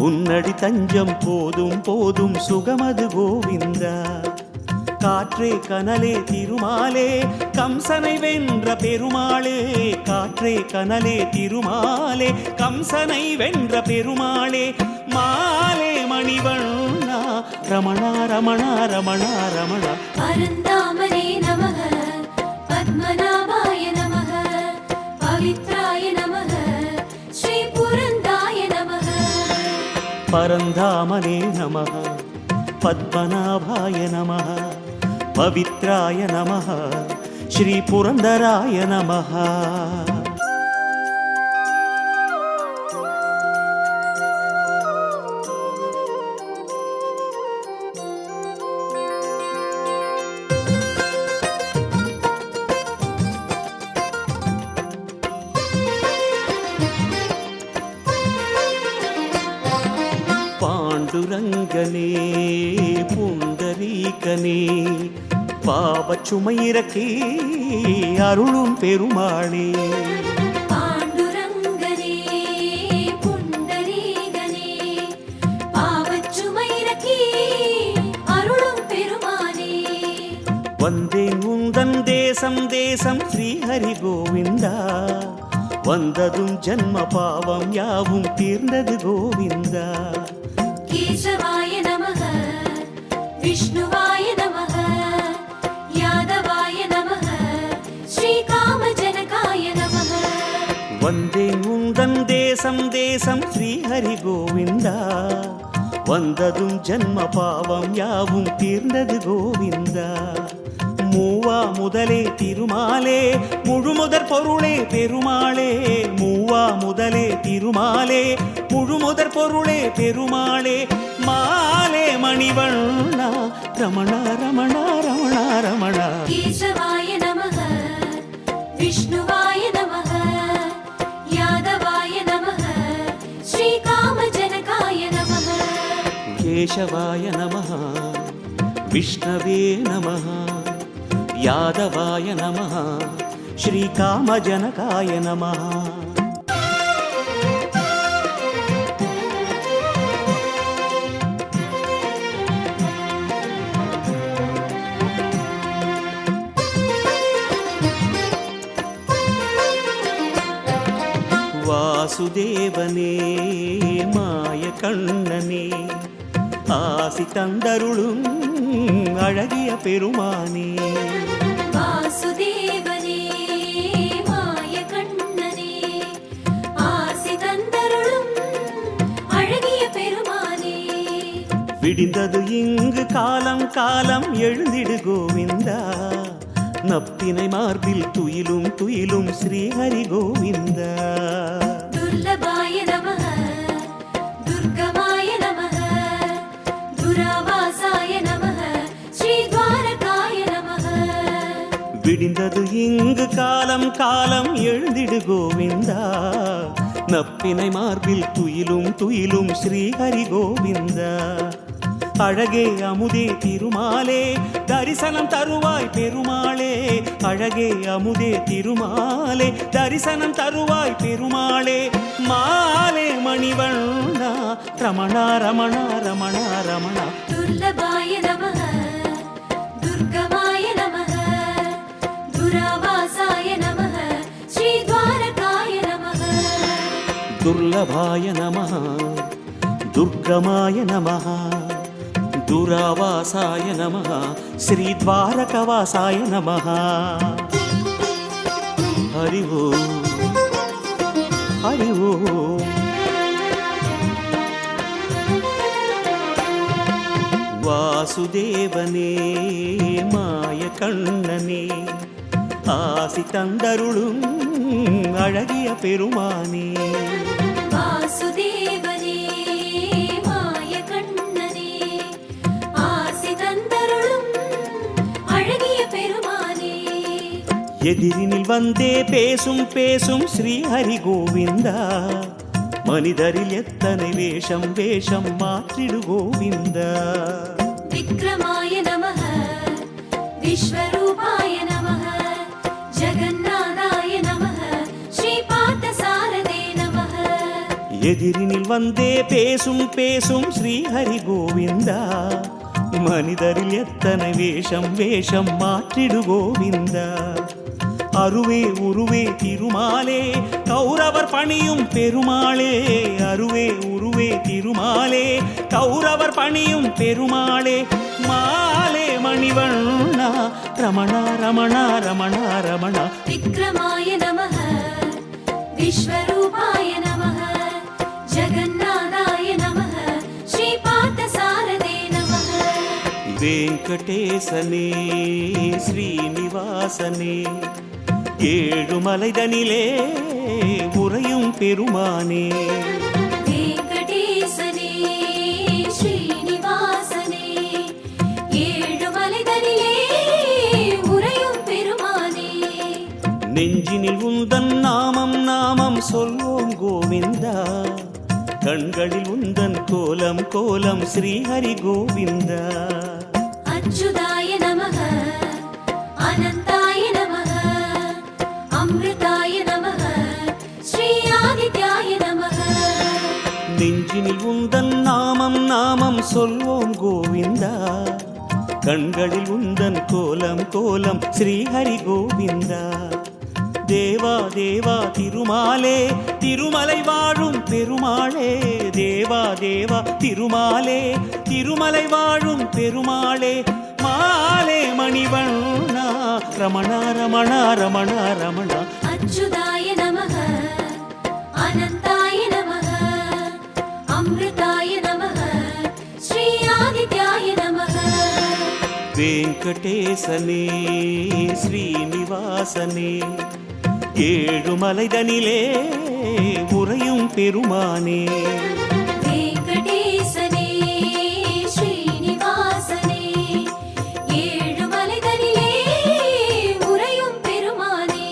உன்னடி தஞ்சம் போதும் போதும் சுகமது கோவிந்தா. காற்றே கனலே திருமாலே கம்சனை வென்ற பெருமாளே. காற்றே கனலே திருமாலே கம்சனை வென்ற பெருமாளே. மாலே மணிவண்ணா ரமணா ரமணா ரமணா ரமணா. பரந்தாமனே நமः பத்மநாபாய நமः பவித்ராய நமः ஸ்ரீ புரந்தாய நமः. பரந்தாமனே நமः பத்மநாபாய நமः பவித்ராய நமः ஸ்ரீ புரந்தராய நமः. பாண்டுரங்கனே புண்டரீகனே பாவச்சுமையிறக்கி அருளும் பெருமாளே. பாண்டுரங்கனே புண்டரீகனே பாவச்சுமையிறக்கி அருளும் பெருமானே. வந்தேன் உந்தன் தேசம் தேசம் ஸ்ரீஹரி கோவிந்தா. வந்ததும் ஜன்ம பாவம் யாவும் தீர்ந்தது கோவிந்தா. கேசவாய நமः விஷ்ணுவாய நமः யாதவாய நமः ஸ்ரீகாமஜனகாய நமः. வந்தேன் உந்தன் தேசம் தேசம் ஸ்ரீஹரி கோவிந்தா. வந்ததும் ஜன்ம பாவம் யாவும் தீர்ந்தது கோவிந்தா. மூவா முதலே திருமாலே முழுமுதற் பொருளே பெருமாளே. மூவா முதலே திருமாலே முழுமுதற் பொருளே பெருமாளே. மாலே மணிவண்ணா ரமணா ரமணா ரமணா ரமணா. கேசவாய நமः விஷ்ணுவாய நமः யாதவாய நமः ஸ்ரீகாமஜனகாய நமः. கேசவாய நமः விஷ்ணவே நமः யாதவாய நமः ஸ்ரீகாமஜனகாய நமः. வாசுதேவனே மாய கண்ணனே ஆசி தந்தருளும் அழகிய பெருமானே. வாசுதேவனே மாய கண்ணனே ஆசி தந்தருளும் அழகிய பெருமானே. விடிந்தது இங்கு காலம் காலம் எழுந்திடு கோவிந்தா. நப்பினை மார்பில் துயிலும் துயிலும் ஸ்ரீஹரி கோவிந்தா. துர்லபாய நமः துர்கமாய நமः துராவாசாய நமः ஸ்ரீத்வாரகாய நமः. விடிந்தது இங்கு காலம் காலம் எழுந்திடு கோவிந்தா. நப்பினை மார்பில் துயிலும் துயிலும் ஸ்ரீஹரி கோவிந்தா. அழகே அமுதே திருமாலே தரிசனம் தருவாய் பெருமாளே. அழகே அமுதே திருமாலே தரிசனம் தருவாய் பெருமாளே. மாலே மணிவண்ணா ரமணா ரமணா ரமணா ரமணா. துர்லபாய நமः துர்கமாய நமः துராவாசாய நமः ஸ்ரீத்வாரகாய நமः. துர்லபாய நமः துர்கமாய நமः துராவாசாய நமः ஸ்ரீத்வாரகவாசாய நமः. ஹரி ஓம் ஹரி ஓம். வாசுதேவனே மாய கண்ணனே ஆசி தந்தருளும் அழகிய பெருமானே. வாசுதேவனே மாய கண்ணனே ஆசி தந்தருளும் அழகிய பெருமானே. எதிரினில் வந்தே பேசும் பேசும் ஸ்ரீஹரி கோவிந்தா மனிதரில் எத்தனை வேஷம் வேஷம் மாற்றிடு கோவிந்தா விக்ரமாய நமः விஸ்வரூபாய நமः ஜகந்நாதாய நமः ஸ்ரீபார்த்தசாரதே நமः எதிரினில் வந்தே பேசும் பேசும் ஸ்ரீஹரி கோவிந்தா மனிதரில் எத்தனை வேஷம் வேஷம் மாற்றிடு கோவிந்தா அருவே உருவே திருமாலே கௌரவர் பணியும் பெருமாளே அருவே உருவே திருமாலே கௌரவர் பணியும் பெருமாளே மாலே மணிவண்ணா ரமணா ரமணா ரமணா ரமணா விக்ரமாய நமः விஸ்வரூபாய நமः ஜகந்நாதாய நமः ஸ்ரீபார்த்தசாரதே நமः வெங்கடேசனே ஸ்ரீனிவாசனே ஏழுமலைதனிலே உறையும் பெருமானே வெங்கடேசனே ஸ்ரீனிவாசனே ஏழுமலைதனிலே உறையும் பெருமானே நெஞ்சினில் உந்தன் நாமம் நாமம் சொல்வோம் கோவிந்தா கண்களில் உந்தன் கோலம் கோலம் ஸ்ரீஹரி கோவிந்தா அச்சுதாய நமः அனந்தாய நமः அம்ருதாய நமः ஸ்ரீ ஆதித்யாய நமः நெஞ்சினில் உந்தன் நாமம் நாமம் சொல்வோம் கோவிந்தா கண்களில் உந்தன் கோலம் கோலம் ஸ்ரீஹரி கோவிந்தா தேவா தேவா திருமாலே திருமலை வாழும் பெருமாளே தேவா தேவா திருமாலே திருமலை வாழும் பெருமாளே மாலே மணிவண்ணா ரமணா ரமணா ரமணா ரமணா அச்சுதாய நமः அனந்தாய நமः அம்ருதாய நமः ஸ்ரீ ஆதித்யாய நமः வெங்கடேசனே ஸ்ரீனிவாசனே ஏழுமலைதனிலே உறையும் பெருமானே வெங்கடேசனே ஸ்ரீனிவாசனே ஏழுமலைதனிலே உறையும் பெருமானே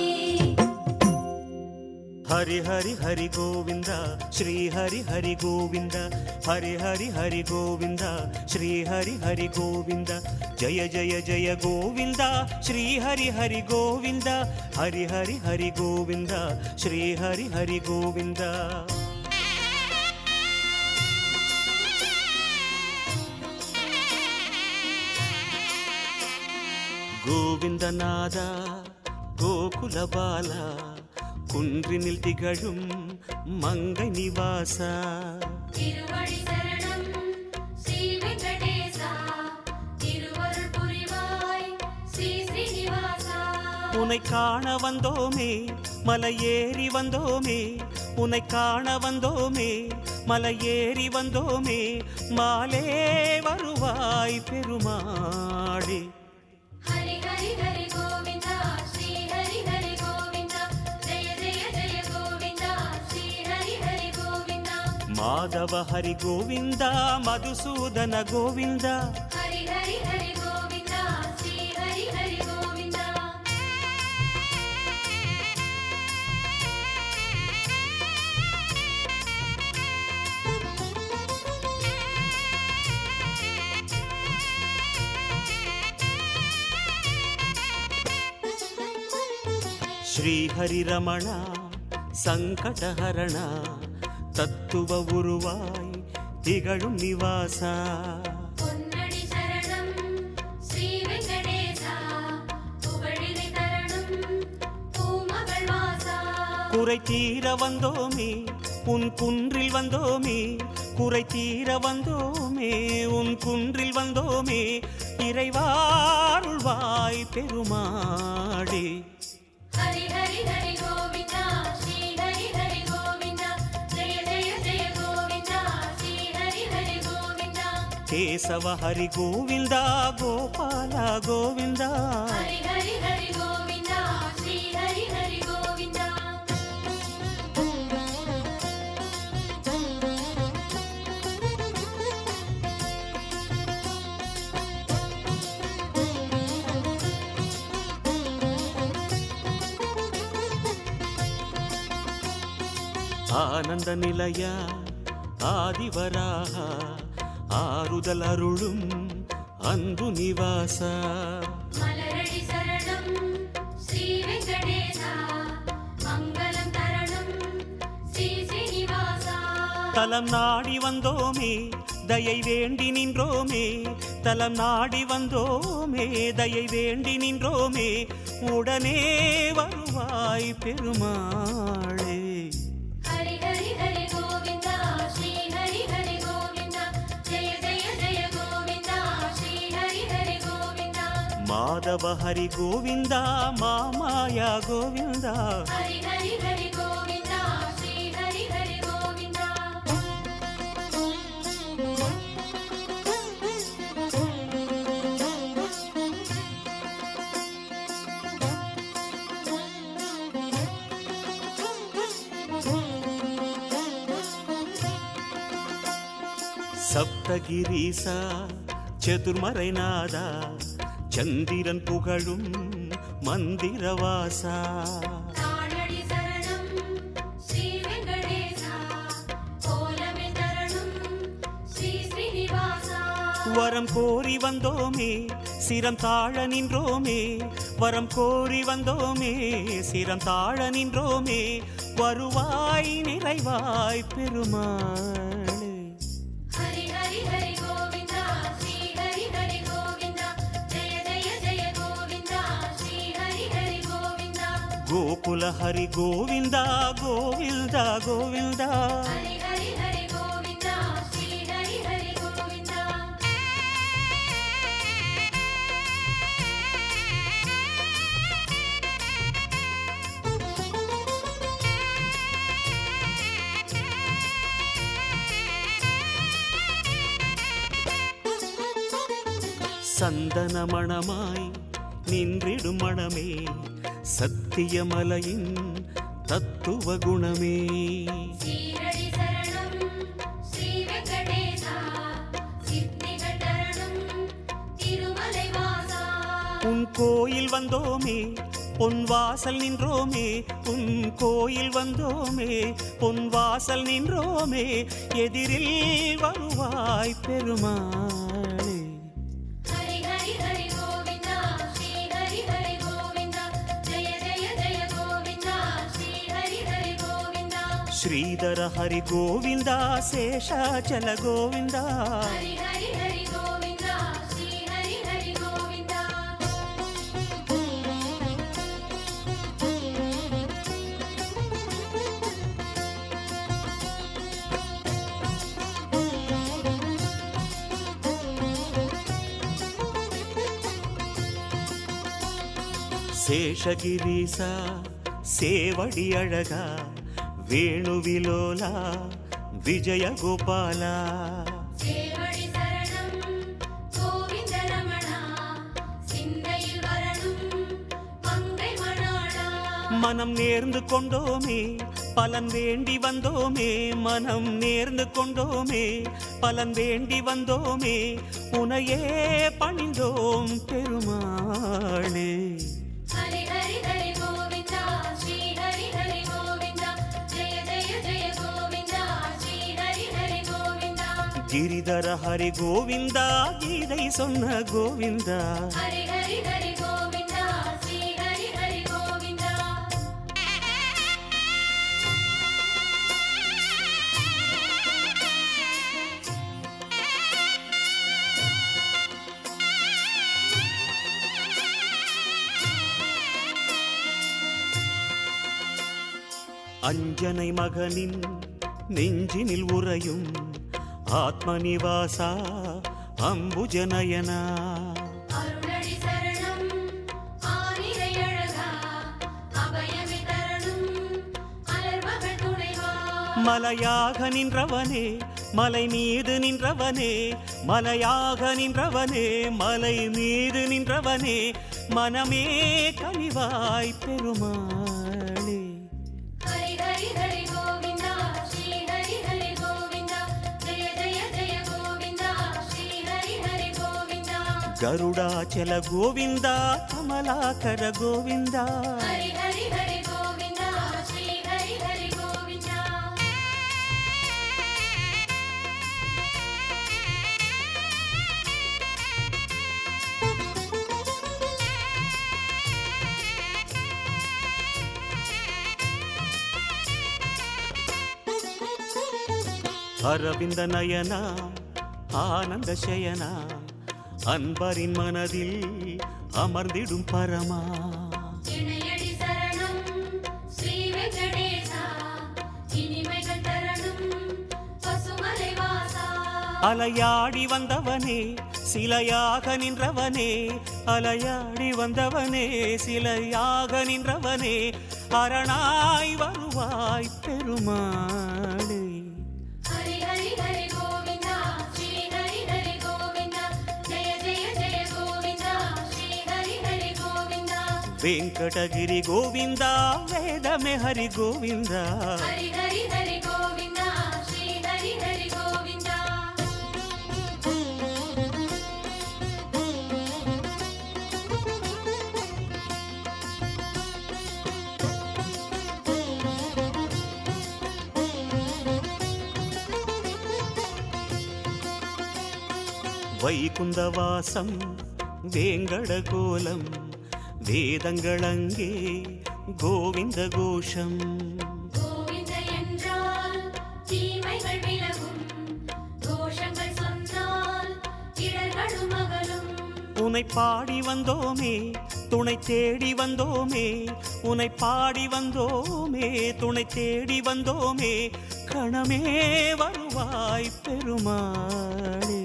ஹரி ஹரி ஹரி கோவிந்தா ஸ்ரீ ஹரி ஹரி கோவிந்தா ஹரி ஹரி ஹரி கோவிந்தா ஸ்ரீ ஹரி ஹரி கோவிந்தா ஜய ஜய ஜய கோவிந்தா ஸ்ரீ ஹரி ஹரி கோவிந்தா ஹரி ஹரி ஹரி கோவிந்தா ஸ்ரீ ஹரி ஹரி கோவிந்தா கோவிந்தநாதா கோகுலபாலா குன்றினில் திகழும் மங்கை நிவாசா திருவடி சரணம் ஸ்ரீ வெங்கடேசா திருவருள் புரிவாய் ஸ்ரீ ஸ்ரீனிவாசா உன்னை காண வந்தோமே மலை ஏறி வந்தோமே உன்னை காண வந்தோமே மலை ஏறி வந்தோமே மாலே வருவாய் பெருமாளே ஹரி ஹரி ஹரி கோவிந்தா ஸ்ரீ ஹரி ஹரி கோவிந்தா ஜெய ஜெய ஜெய கோவிந்தா ஸ்ரீ ஹரி ஹரி கோவிந்தா மாதவ ஹரி கோவிந்தா மதுசூதன கோவிந்தா ஹரி ஹரி ஹரி கோவிந்தா ஸ்ரீ ஹரி ஹரி கோவிந்தா ஸ்ரீ ஹரி ரமணா சங்கடஹரணா தத்துவ உருவாய் திகழும் நிவாசா பொன்னடி சரணம் ஸ்ரீ வெங்கடேசா புகழினை தரணும் பூமகள் வாசா குறை தீர வந்தோமே உன் குன்றில் வந்தோமே குறை தீர வந்தோமே உன் குன்றில் வந்தோமே இறைவாருள்வாய் பெருமாளே ஹரி ஹரி ஹரி கோவிந்தா ஸ்ரீ ஹரி ஹரி கோவிந்தா ஜெய ஜெய ஜெய கோவிந்தா ஸ்ரீ ஹரி ஹரி கோவிந்தா கேசவ ஹரி கோவிந்தா கோபால கோவிந்தா ஹரி ஹரி ஹரி கோவிந்தா ஸ்ரீ ஹரி ஹரி கோவிந்தா ஆனந்த நிலைய ஆதிவராக ஆறுதல் அருளும் அன்பு நிவாச மலரடி சரணம் ஸ்ரீ வெங்கடேசா மங்களம் தரணம் ஸ்ரீ ஸ்ரீனிவாசா தலம் நாடி வந்தோமே தயை வேண்டி நின்றோமே தலம் நாடி வந்தோமே தயை வேண்டி நின்றோமே உடனே வருவாய் பெருமாளே ஹரி ஹரி ஹரி கோவிந்தா ஸ்ரீ ஹரி ஹரி கோவிந்தா ஜெய ஜெய ஜெய கோவிந்தா ஸ்ரீ ஹரி ஹரி கோவிந்தா மாதவ ஹரி கோவிந்தா மாமாயா கோவிந்தா ஹரி ஹரி ஹரி கோவிந்தா ஸ்ரீ ஹரி ஹரி கோவிந்தா சப்தகிரீசா சதுர்மறைநாதா சந்திரன் புகழும் மந்திரவாசா தாளடி சரணம் ஸ்ரீ வெங்கடேசா கோலமே தரணம் ஸ்ரீ ஸ்ரீனிவாசா வரம் கோரி வந்தோமே சிரம் தாழ நின்றோமே வரம் கோரி வந்தோமே சிரம் தாழ நின்றோமே வருவாய் நிறைவாய் பெருமாளே ஹரி ஹரி ஹரி கோவிந்தா ஸ்ரீ ஹரி ஹரி கோவிந்தா ஜெய ஜெய ஜெய கோவிந்தா ஸ்ரீ ஹரி ஹரி கோவிந்தா கோகுல ஹரி கோவிந்தா கோவிந்தா கோவிந்தா ஹரி ஹரி ஹரி கோவிந்தா ஸ்ரீ ஹரி ஹரி கோவிந்தா சந்தன மணமாய் நின்றிடும் மணமே சத்தியமலையின் தத்துவ குணமே ஸ்ரீரடி சரணம் ஸ்ரீ வெங்கடேசா சித்திகள் தரணம் திருமலை வாசா உன் கோயில் வந்தோமே பொன் வாசல் நின்றோமே உன் கோயில் வந்தோமே பொன் வாசல் நின்றோமே எதிரில் வருவாய் பெருமாளே ஹரி ஹரி ஹரி கோவிந்தா ஸ்ரீ ஹரி ஹரி கோவிந்தா ஜெய ஜெய ஜெய கோவிந்தா ஸ்ரீ ஹரி ஹரி கோவிந்தா ஸ்ரீதர ஹரி கோவிந்தா சேஷாச்சல கோவிந்தா ஹரி ஹரி ஹரி கோவிந்தா ஸ்ரீ ஹரி ஹரி கோவிந்தா சேஷகிரீசா சேவடி அழகா வேணுவிலோலா விஜய கோபாலா சேவடி சரணம் கோவிந்த ரமணா சிந்தையில் வரணும் மங்கை மணாளா மனம் நேர்ந்து கொண்டோமே பலன் வேண்டி வந்தோமே மனம் நேர்ந்து கொண்டோமே பலன் வேண்டி வந்தோமே உனையே பணிந்தோம் பெருமாளே ஹரி ஹரி ஹரி கோவிந்தா ஸ்ரீ ஹரி ஹரி கோவிந்தா ஜெய ஜெய ஜெய கோவிந்தா ஸ்ரீ ஹரி ஹரி கோவிந்தா கிரிதர ஹரி கோவிந்தா கீதை சொன்ன கோவிந்தா ஹரி ஹரி ஹரி கோவிந்தா ஸ்ரீ ஹரி ஹரி கோவிந்தா அஞ்சனை மகனின் நெஞ்சினில் உறையும் ஆத்மநிவாசா அம்புஜனயனா அருளடி சரணம் ஆனிரை அழகா அபயமே தரணும் அலர்மகள் துணைவா மலையாக நின்றவனே மலை மீது நின்றவனே மலையாக நின்றவனே மலை மீது நின்றவனே மனமே கனிவாய் பெருமாளே ஹரி ஹரி ஹரி கோவிந்தா ஸ்ரீ ஹரி ஹரி கோவிந்தா ஜெய ஜெய ஜெய கோவிந்தா ஸ்ரீ ஹரி ஹரி கோவிந்தா கருடாச்சல கோவிந்தா கமலாகர கோவிந்தா ஹரி ஹரி ஹரி கோவிந்தா ஸ்ரீ ஹரி ஹரி கோவிந்தா அரவிந்த நயனா ஆனந்த சயனா அன்பரின் மனதில் அமர்ந்திடும் பரமா இணையடி சரணம் ஸ்ரீ வெங்கடேசா இனிமைகள் தரணும் பசுமலை வாசா அலையாடி வந்தவனே சிலையாக நின்றவனே அலையாடி வந்தவனே சிலையாக நின்றவனே அரணாய் வருவாய் பெருமாளே ஹரி ஹரி ஹரி கோவிந்தா ஸ்ரீ ஹரி ஹரி கோவிந்தா ஜெய ஜெய ஜெய கோவிந்தா ஸ்ரீ ஹரி ஹரி கோவிந்தா வெங்கடகிரி கோவிந்தா வேதமே ஹரி கோவிந்தா ஹரி ஹரி ஹரி கோவிந்தா ஸ்ரீ ஹரி ஹரி கோவிந்தா வைகுந்தவாசம் வேங்கட கோலம் வேதங்களங்கே கோவிந்த கோஷம் கோவிந்த என்றால் தீமைகள் விலகும் கோஷங்கள் சொன்னால் இடர்களும் அகலும் உனை பாடி வந்தோமே துணை தேடி வந்தோமே உனை பாடி வந்தோமே துணை தேடி வந்தோமே கணமே வருவாய் பெருமாளே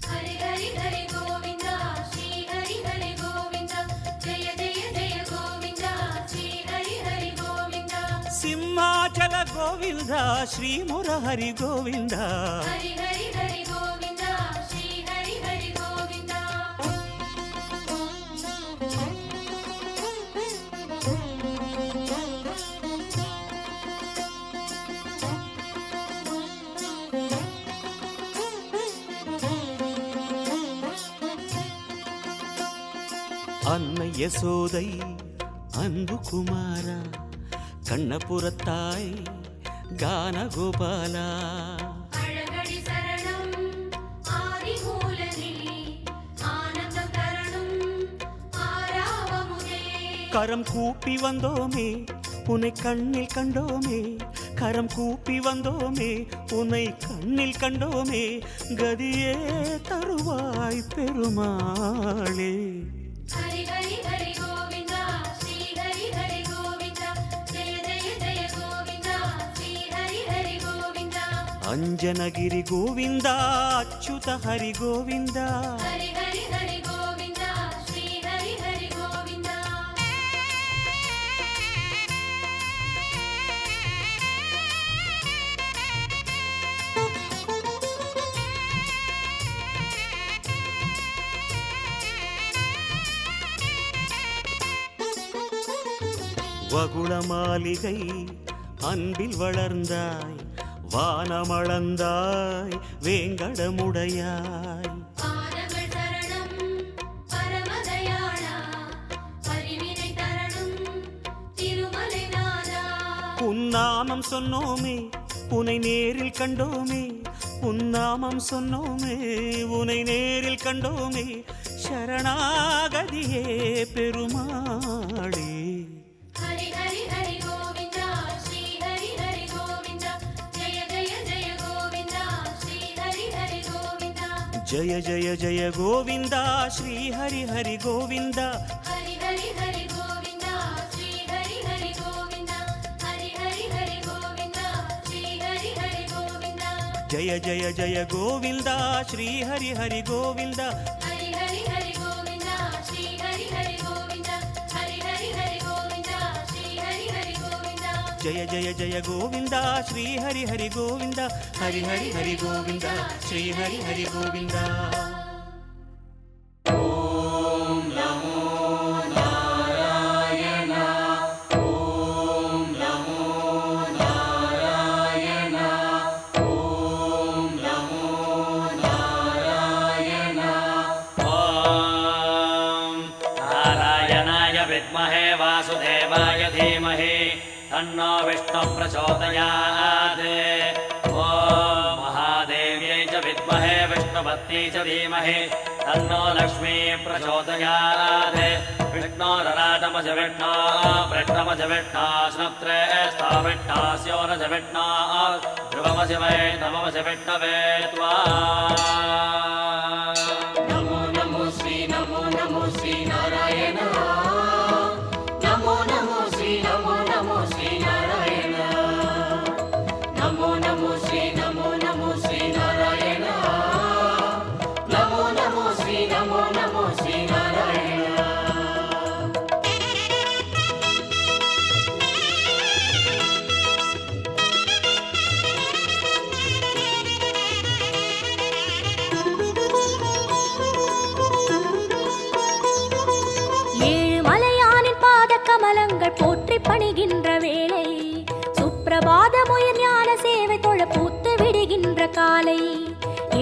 ஹரி ஹரி ஹரி கோவிந்தா ஸ்ரீ ஹரி ஹரி கோவிந்தா ஜெய ஜெய ஜெய கோவிந்தா ஸ்ரீ ஹரி ஹரி கோவிந்தா சிம்மாச்சல கோவிந்தா ஸ்ரீ முரஹரி கோவிந்தா ஹரி ஹரி ஹரி கோவிந்தா ஸ்ரீ ஹரி ஹரி கோவிந்தா அன்னை யசோதை அன்பு குமாரா கண்ணபுரத்தாய் கான கோபாலா அழகடி சரணம் ஆதி மூலனே ஆனந்தம் தரணும் ஆராவமுதே கரம் கூப்பி வந்தோமே உன்னை கண்ணில் கண்டோமே கரம் கூப்பி வந்தோமே உன்னை கண்ணில் கண்டோமே கதியே தருவாய் பெருமாளே ஹரி ஹரி ஹரி கோவிந்தா ஸ்ரீ ஹரி ஹரி கோவிந்தா ஜெய ஜெய ஜெய கோவிந்தா ஸ்ரீ ஹரி ஹரி கோவிந்தா அஞ்சனகிரி கோவிந்தா அச்சுத ஹரி கோவிந்தா ஹரி ஹரி ஹரி கோவிந்தா ஸ்ரீ ஹரி ஹரி கோவிந்தா வகுள மாளிகை அன்பில் வளர்ந்தாய் வானமளந்தாய் வேங்கடமுடையாய் பாதங்கள் தரணம் பரமதயாளா பரிவினை தரணும் திருமலை நாதா உன்னாமம் சொன்னோமே உனை நேரில் கண்டோமே உன்னாமம் சொன்னோமே உனை நேரில் கண்டோமே சரணாகதியே பெருமாளே ஹரி ஹரி ஹரி கோவிந்தா ஸ்ரீ ஹரி ஹரி கோவிந்தா ஜெய ஜெய ஜெய கோவிந்தா ஸ்ரீ ஹரி ஹரி கோவிந்தா ஜய ஜய ஜய கோவிந்தா ஸ்ரீ ஹரி ஹரி கோவிந்தா ஹரி ஹரி ஹரி கோவிந்தா ஸ்ரீ ஹரி ஹரி கோவிந்தா ஹரி ஹரி ஹரி கோவிந்தா ஸ்ரீ ஹரி ஹரி கோவிந்தா ஜய ஜய ஜய கோவிந்தா ஸ்ரீ ஹரி ஹரி கோவிந்தா ஹரி ஹரி ஹரி கோவிந்தா ஸ்ரீ ஹரி ஹரி கோவிந்தா ஹரி ஹரி ஹரி கோவிந்தா ஸ்ரீ ஹரி ஹரி கோவிந்தா ஜய ஜய ஜய கோவிந்தா ஸ்ரீ ஹரி ஹரி கோவிந்தா ஹரி ஹரி ஹரி கோவிந்தா ஸ்ரீ ஹரி ஹரி கோவிந்தா नारायणाय विद्महे वासुदेवाय धीमहि तन्नो विष्णुः प्रचोदयात् ॐ महादेव्यै च विद्महे विष्णु विष्णुपत्नी च धीमहि तन्नो लक्ष्मी प्रचोदयात् विष्णोरराटमज विष्णो वृष्णमज विष्णो स्नुत्रे स्थाविष्णास्योरज विष्णो ध्रुवमसि वै नममसि विष्णवे त्वा नमो नमो श्री नारायण नमो नमो श्री नारायण नमो नमो श्री नारायण नमो नमो श्री नारायण போற்றி பணிகின்ற வேளை சுப்பிரபாதமுயர் ஞான சேவை தொழ பூத்து விடுகின்ற காலை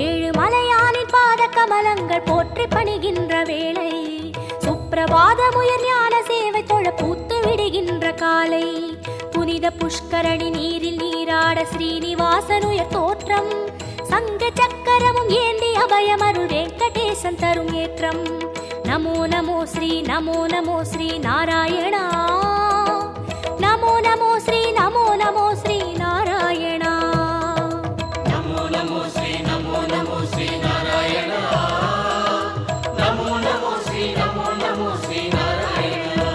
ஏழு மலையானின் பாத கமலங்கள் போற்றி பணிகின்ற வேளை சுப்பிரபாதமுயர் ஞான சேவை தொழ பூத்து விடுகின்ற காலை புனித புஷ்கரணி நீரில் நீராட ஸ்ரீனிவாசனுயர் தோற்றம் சங்க சக்கரமும் ஏந்தி அபயமருள் வெங்கடேசன் தரும் ஏற்றம் நமோ நமோ ஸ்ரீ நாராயணா நமோ நமோ ஸ்ரீ நாராயணா நமோ நமோ ஸ்ரீ நாராயணா நமோ நமோ ஸ்ரீ நாராயணா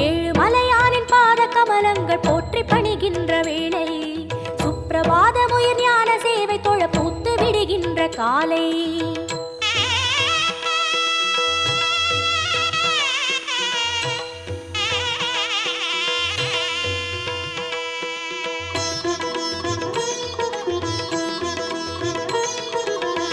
ஏழு மலையானின் பாத கமலங்கள் போற்றி பணிகின்ற வேளை சுப்பிரபாதமுயர் ஞான சேவை தொழ பூத்து விடுகின்ற காலை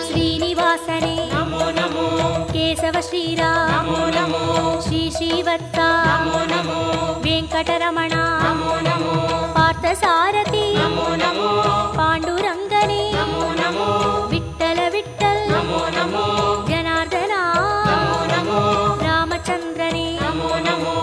श्रीनिवासने नमो नमो केशव श्रीराम नमो नमो श्री श्रीवत्सा नमो नमो वेंकटरमणा नमो नमो पार्थसारथी नमो नमो पांडुरंगने नमो नमो विठ्ठल विठ्ठल नमो नमो जनार्दना नमो नमो रामचंद्रने नमो नमो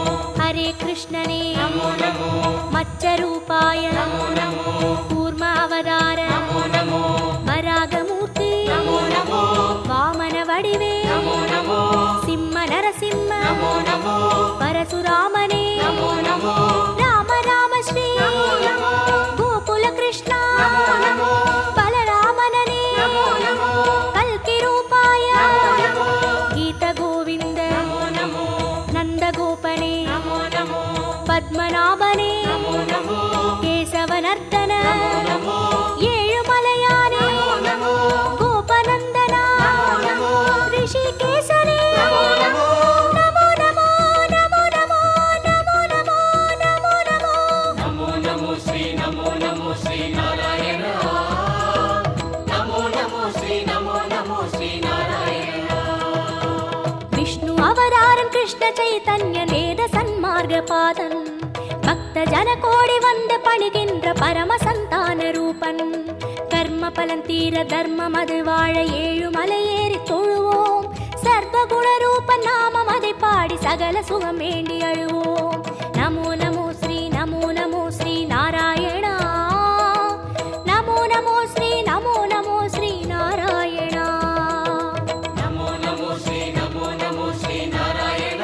हरे कृष्णने नमो नमो मत्स्यरूपाय नमो नमो कूर्म अवतार नमो नमो वरागमूर्ति नमो नमो वामन वडिवे नमो नमो सिंह नरसिंह नमो नमो परशुरामने नमो नमो राम राम श्री नमो नमो गोकुल कृष्ण नमो नमो बलरामनने नमो नमो कल्कि रूपाय नमो नमो गीत गोविंद नमो नमो नंद गोपने नमो नमो पद्मनाभने नमो नमो केशवनर्दन नमो ஏழு மலையானே नमो கோபநந்தனா नमो ரிஷிகேசனே நமோ நமோ நமோ நமோ நமோ நமோ நமோ नमो नमो श्री नारायण नमो नमो श्री नारायण विष्णु அவதாரம் கிருஷ்ண சைதன்ய வேத சன்மார்க்க பாதன் பக்த ஜன கோடி வந்து பணிகின்ற பரம சந்தான ரூபன் கர்ம பலன் தீர தர்மம் அது வாழ ஏழு மலையேறி தொழுவோம் சர்வகுண ரூபன் நாமம் அதை பாடி சகல சுகம் வேண்டி அழுவோம் நமோ நமோ ஸ்ரீ நாராயணா நமோ நமோ ஸ்ரீ நாராயணா नमो नमो श्री नारायण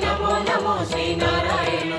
नमो नमो श्री नारायण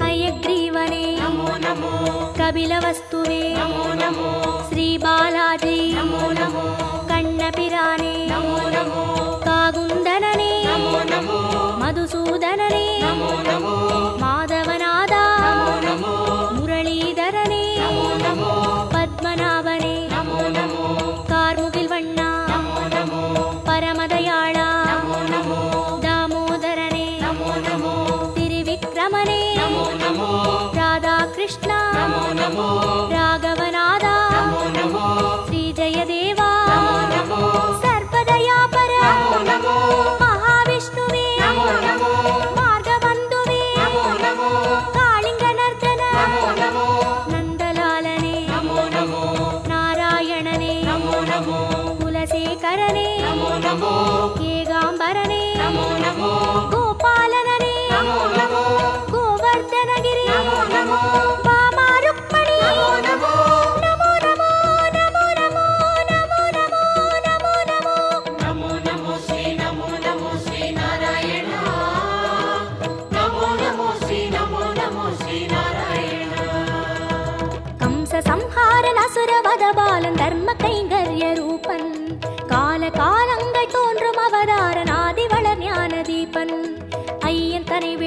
हयग्रीवने नमो नमो कपिलवस्तुवे नमो नमो श्री बालाजी नमो नमो कण्णपिराने नमो नमो कागुन्दनने नमो नमो मधुसूदनने नमो नमो माधवनादा नमो नमो मुरलीधरने नमो नमो पद्मनाभने नमो नमो कार्मुगिल वण्णा नमो नमो परमदयाळा नमो नमो दामोदरने नमो नमो त्रिविक्रमने नमो नमो राधाकृष्ण नमो नमो राघवनादा नमो नमो श्रीजयदेवा नमो नमो सर्वदयापर नमो नमो महाविष्णुवे नमो नमो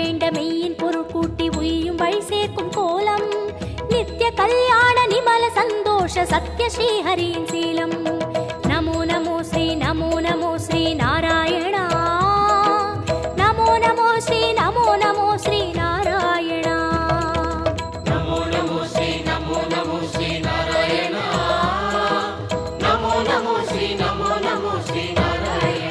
வேண்ட மெய்யின் பொருள் கூட்டி உய்யும் வழி சேர்க்கும் கோலம் நித்திய கல்யாண நிமல சந்தோஷ சத்ய ஸ்ரீஹரியின் சீலம் நமோ நமோ ஸ்ரீ நமோ நமோ ஸ்ரீ நாராயணா நமோ நமோ ஸ்ரீ நமோ நமோ ஸ்ரீ நாராயணா நமோ நமோ ஸ்ரீ நமோ நமோ ஸ்ரீ நாராயண நமோ நமோ ஸ்ரீ நமோ நமோ ஸ்ரீ நாராயண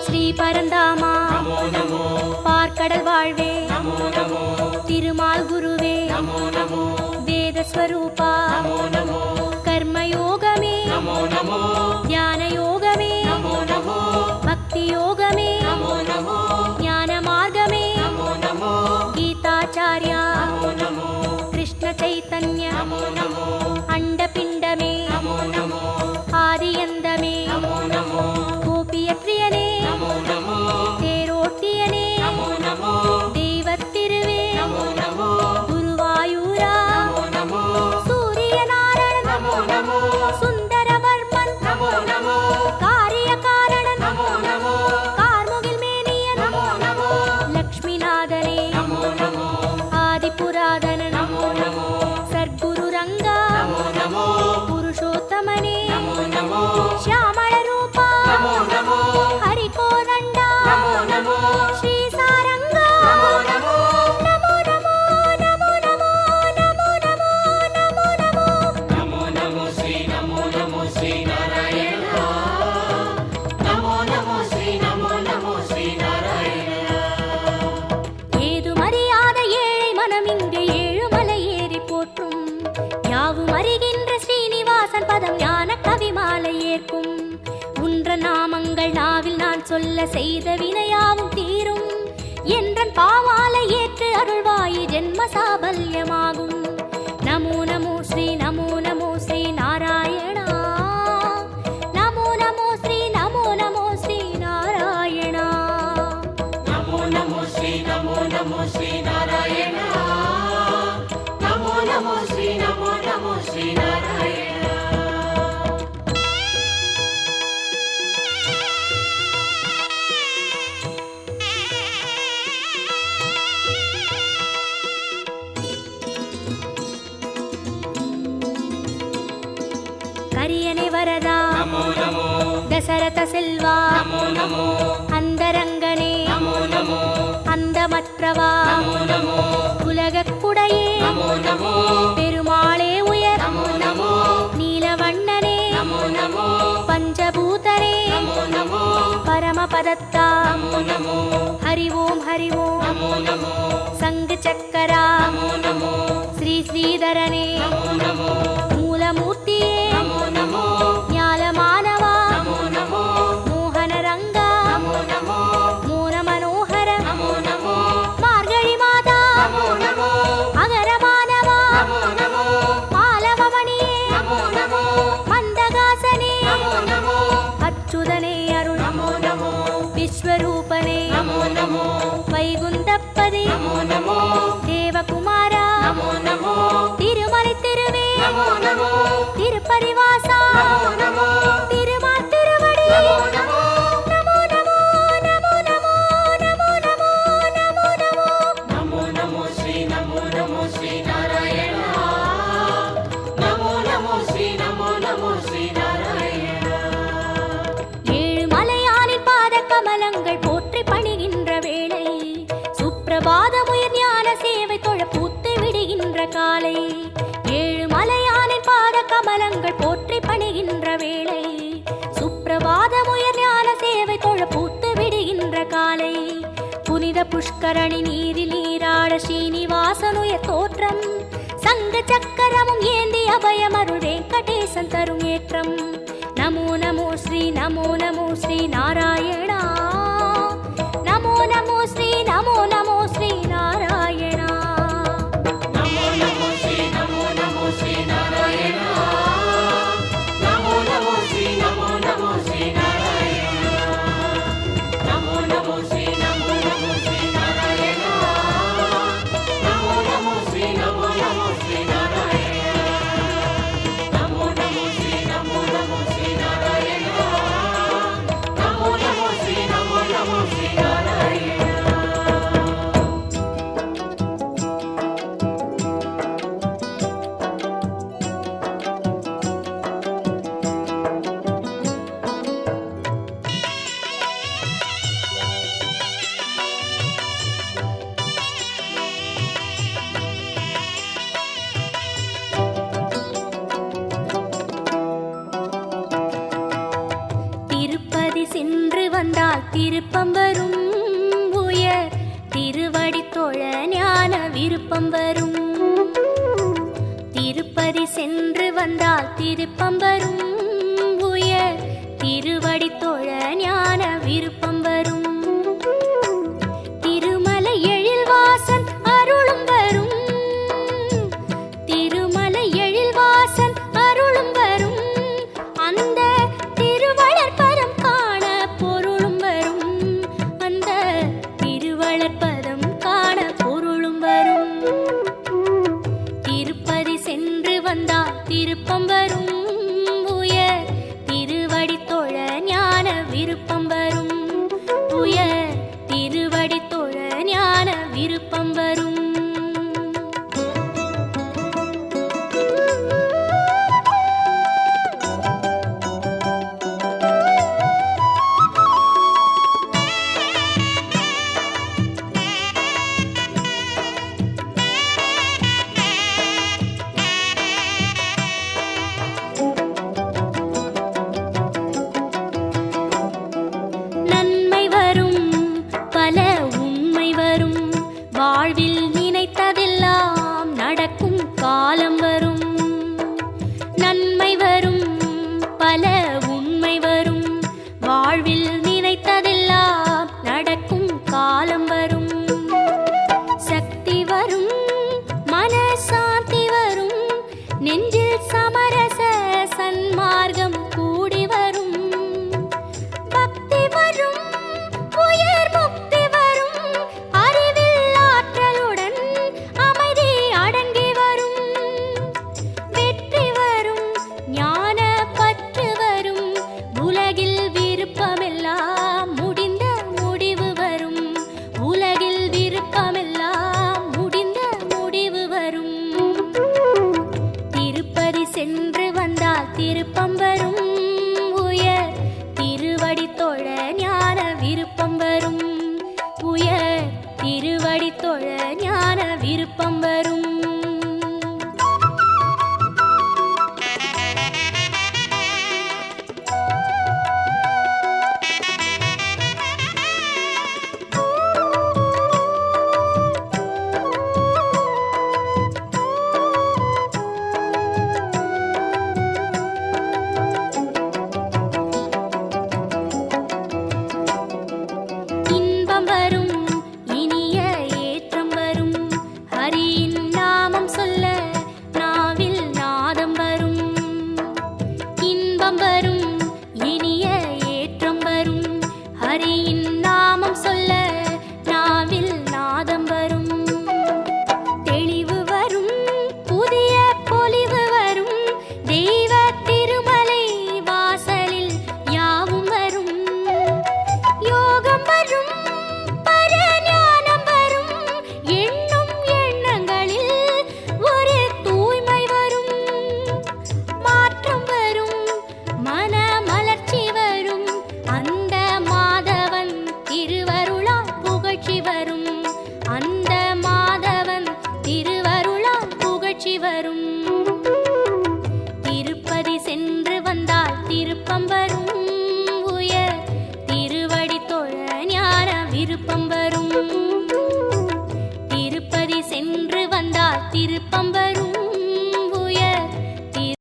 ஸ்ரீ பரந்தாமா நமோ நமோ பார்க்கடல் வாழ்வே நமோ நமோ திருமால் குருவே நமோ நமோ வேதஸ்வரூபா நமோ நமோ கர்மயோகமே நமோ நமோ ஞான யோகமே நமோ நமோ பக்தி யோகமே நமோ நமோ ஞான மார்கமே நமோ நமோ கீதாச்சார்யா நமோ நமோ கிருஷ்ண சைத்தன்ய நமோ நமோ அண்டபிண்டமே நமோ நமோ ஆதியந்தமே நமோ நமோ கோபியத்ரியனே நமோ நமோ தேரோட்டியனே நமோ நமோ தெய்வத்திருவே நமோ நமோ குருவாயூரா நமோ நமோ சூரியநாராயணன் நமோ நமோ சுந்தரவர்மன் நமோ நமோ காரியகாரணன் நமோ நமோ கார்முகில் மேனியன் நமோ நமோ லக்ஷ்மிநாதனே நமோ நமோ ஆதிபுராதனன் நமோ நமோ சர்க்குரு ரங்கா நமோ நமோ புருஷோத்தமனே நமோ நமோ ಶ್ಯಾಮಳ ರೂಪ நமோ நமோ ಹರಿಕೋದಂಡ நமோ நமோ ಶ್ರೀ ಸಾರಂಗ நமோ நமோ ನಮೋ ನಮೋ ನಮೋ ನಮೋ ನಮೋ ನಮೋ ನಮೋ ನಮೋ நமோ நமோ ஸ்ரீ நமோ நமோ ஸ்ரீ நாராயண நமோ நமோ ஸ்ரீ நமோ நமோ ஸ்ரீ நாராயண ஏது மறியாத ஏழை மனம் இங்கே ஏழுமலை ஏறி போற்றும் யாவும் அறிகின்ற ஸ்ரீனிவாசன் பதம் ஞான கவிமாலை ஏற்கும் உன்ற நாமங்கள் நாவில் நான் சொல்ல செய்த வினையாவும் தீரும் என்றன் பாவாலை ஏற்று அருள்வாயி ஜென்ம சாபல்யமாகும் நமோ நமோ ஸ்ரீ நமோ நமோ ஸ்ரீ நாராயணா நமோ நமோ ஸ்ரீ நமோ நமோ ஸ்ரீ நாராயணா நமோ நமோ ஸ்ரீ நமோ நமோ ஸ்ரீ நாராயண நமோ நமோ ஸ்ரீ நமோ நமோ ஸ்ரீ நாராயண கரியனை வரதா நமோ நமோ தசரத செல்வா நமோ நமோ அந்தரங்கனே நமோ நமோ அந்தமற்றவா நமோ நமோ உலகக் குடையே நமோ நமோ பெருமாளே உயர் நமோ நமோ நீலவண்ணனே நமோ நமோ பஞ்சபூதனே நமோ நமோ பரமபதத்தா நமோ நமோ ஹரி ஓம் நமோ நமோ சங்கு சக்கரா நமோ நமோ ஸ்ரீ ஸ்ரீதரனே நமோ நமோ மூலமூர்த்தியே நமோ நமோ ஞாலமானவா நமோ நமோ மோகன ரங்கா நமோ நமோ மோன மனோகர நமோ நமோ மார்கழி மாதா நமோ நமோ அகரமானவா நமோ நமோ மாலவமணியே நமோ நமோ மந்தகாசனே நமோ நமோ அச்சுதனே அருள் நமோ நமோ விஸ்வரூபனே நமோ நமோ வைகுந்தப்பதே நமோ நமோ தேவகுமாரா நமோ நமோ திருமலை திருவே நமோ நமோ திருப்பரிவாசா நமோ நமோ திருமால் திருவடி நமோ நமோ நமோ நமோ நமோ நமோ நமோ நமோ நமோ நமோ நமோ நமோ ஸ்ரீ நமோ நமோ ஸ்ரீ நாராயண நமோ நமோ ஸ்ரீ நமோ நமோ ஸ்ரீ நாராயண ஏழு மலையானின் பாத கமலங்கள் போற்றி பணிகின்ற வேளை சுப்பிரபாதமுயர் ஞான சேவை தொழ பூத்து விடுகின்ற காலை ஏழு மலையானின் பாத கமலங்கள் போற்றி பணிகின்ற வேளை சுப்பிரபாதமுயர் ஞான சேவை தொழ பூத்து விடுகின்ற காலை புனித புஷ்கரணி நீரில் நீராட ஸ்ரீனிவாசனுயர் தோற்றம் சங்க சக்கரமும் ஏந்தி அபயமருள் வெங்கடேசன் தரும் ஏற்றம் நமோ நமோ ஸ்ரீ நமோ நமோ ஸ்ரீ நாராயணா நமோ நமோ ஸ்ரீ நமோ நமோ ஸ்ரீ நாராயணா நமோ நமோ ஸ்ரீ நமோ நமோ ஸ்ரீ நாராயண நமோ நமோ ஸ்ரீ நமோ நமோ ஸ்ரீ நாராயண நமோ நமோ ஸ்ரீ நமோ நமோ ஸ்ரீ நாராயண தொழ ஞான விருப்பம் வரும். திருப்பதி சென்று வந்தால் திருப்பம் வரும். உயர் திருவடி தொழ ஞான விருப்பம் வரும். திருமலை எழில்வாசன் அருளும் வரும். திருமலை எழில்வாசன் அருளும் வரும். அந்த திருவளர்பதம் காண பொருளும் வரும். அந்த திருவளர்பதம் காண பொருளும் வரும். திருப்பதி சென்று வந்தால் திருப்பம் வரும். உயர் திருவடி தொழ ஞான விருப்பம் வரும். உயர் திருவடி தொழ ஞான விருப்பம் வரும். நன்மை வரும் பல உண்மை வரும். வாழ்வில் நினைத்ததெல்லாம் நடக்கும் காலம் வரும். நன்மை வரும் பல உண்மை வரும். வாழ்வில் நினைத்ததெல்லாம் நடக்கும் காலம் வரும். சக்தி வரும் மனசாந்தி வரும். நெஞ்சில் சமரச சன்மார்க்கம் கூடி வரும். பக்தி வரும் உயர் முக்தி வரும். அறிவில் ஆற்றலுடன் அமைதி அடங்கி வரும். வெற்றி வரும் ஞான பற்று வரும். உலகில் விருப்பமெல்லாம் முடிந்த முடிவு வரும். உலகில் விருப்பமெல்லாம் முடிந்த முடிவு வரும். திருப்பதி சென்று வந்தால் திருப்பம் வரும். உயர் திருவடி தொழ ஞான விருப்பம் வரும். உயர் திருவடி தொழ ஞான விருப்பம் வரும்.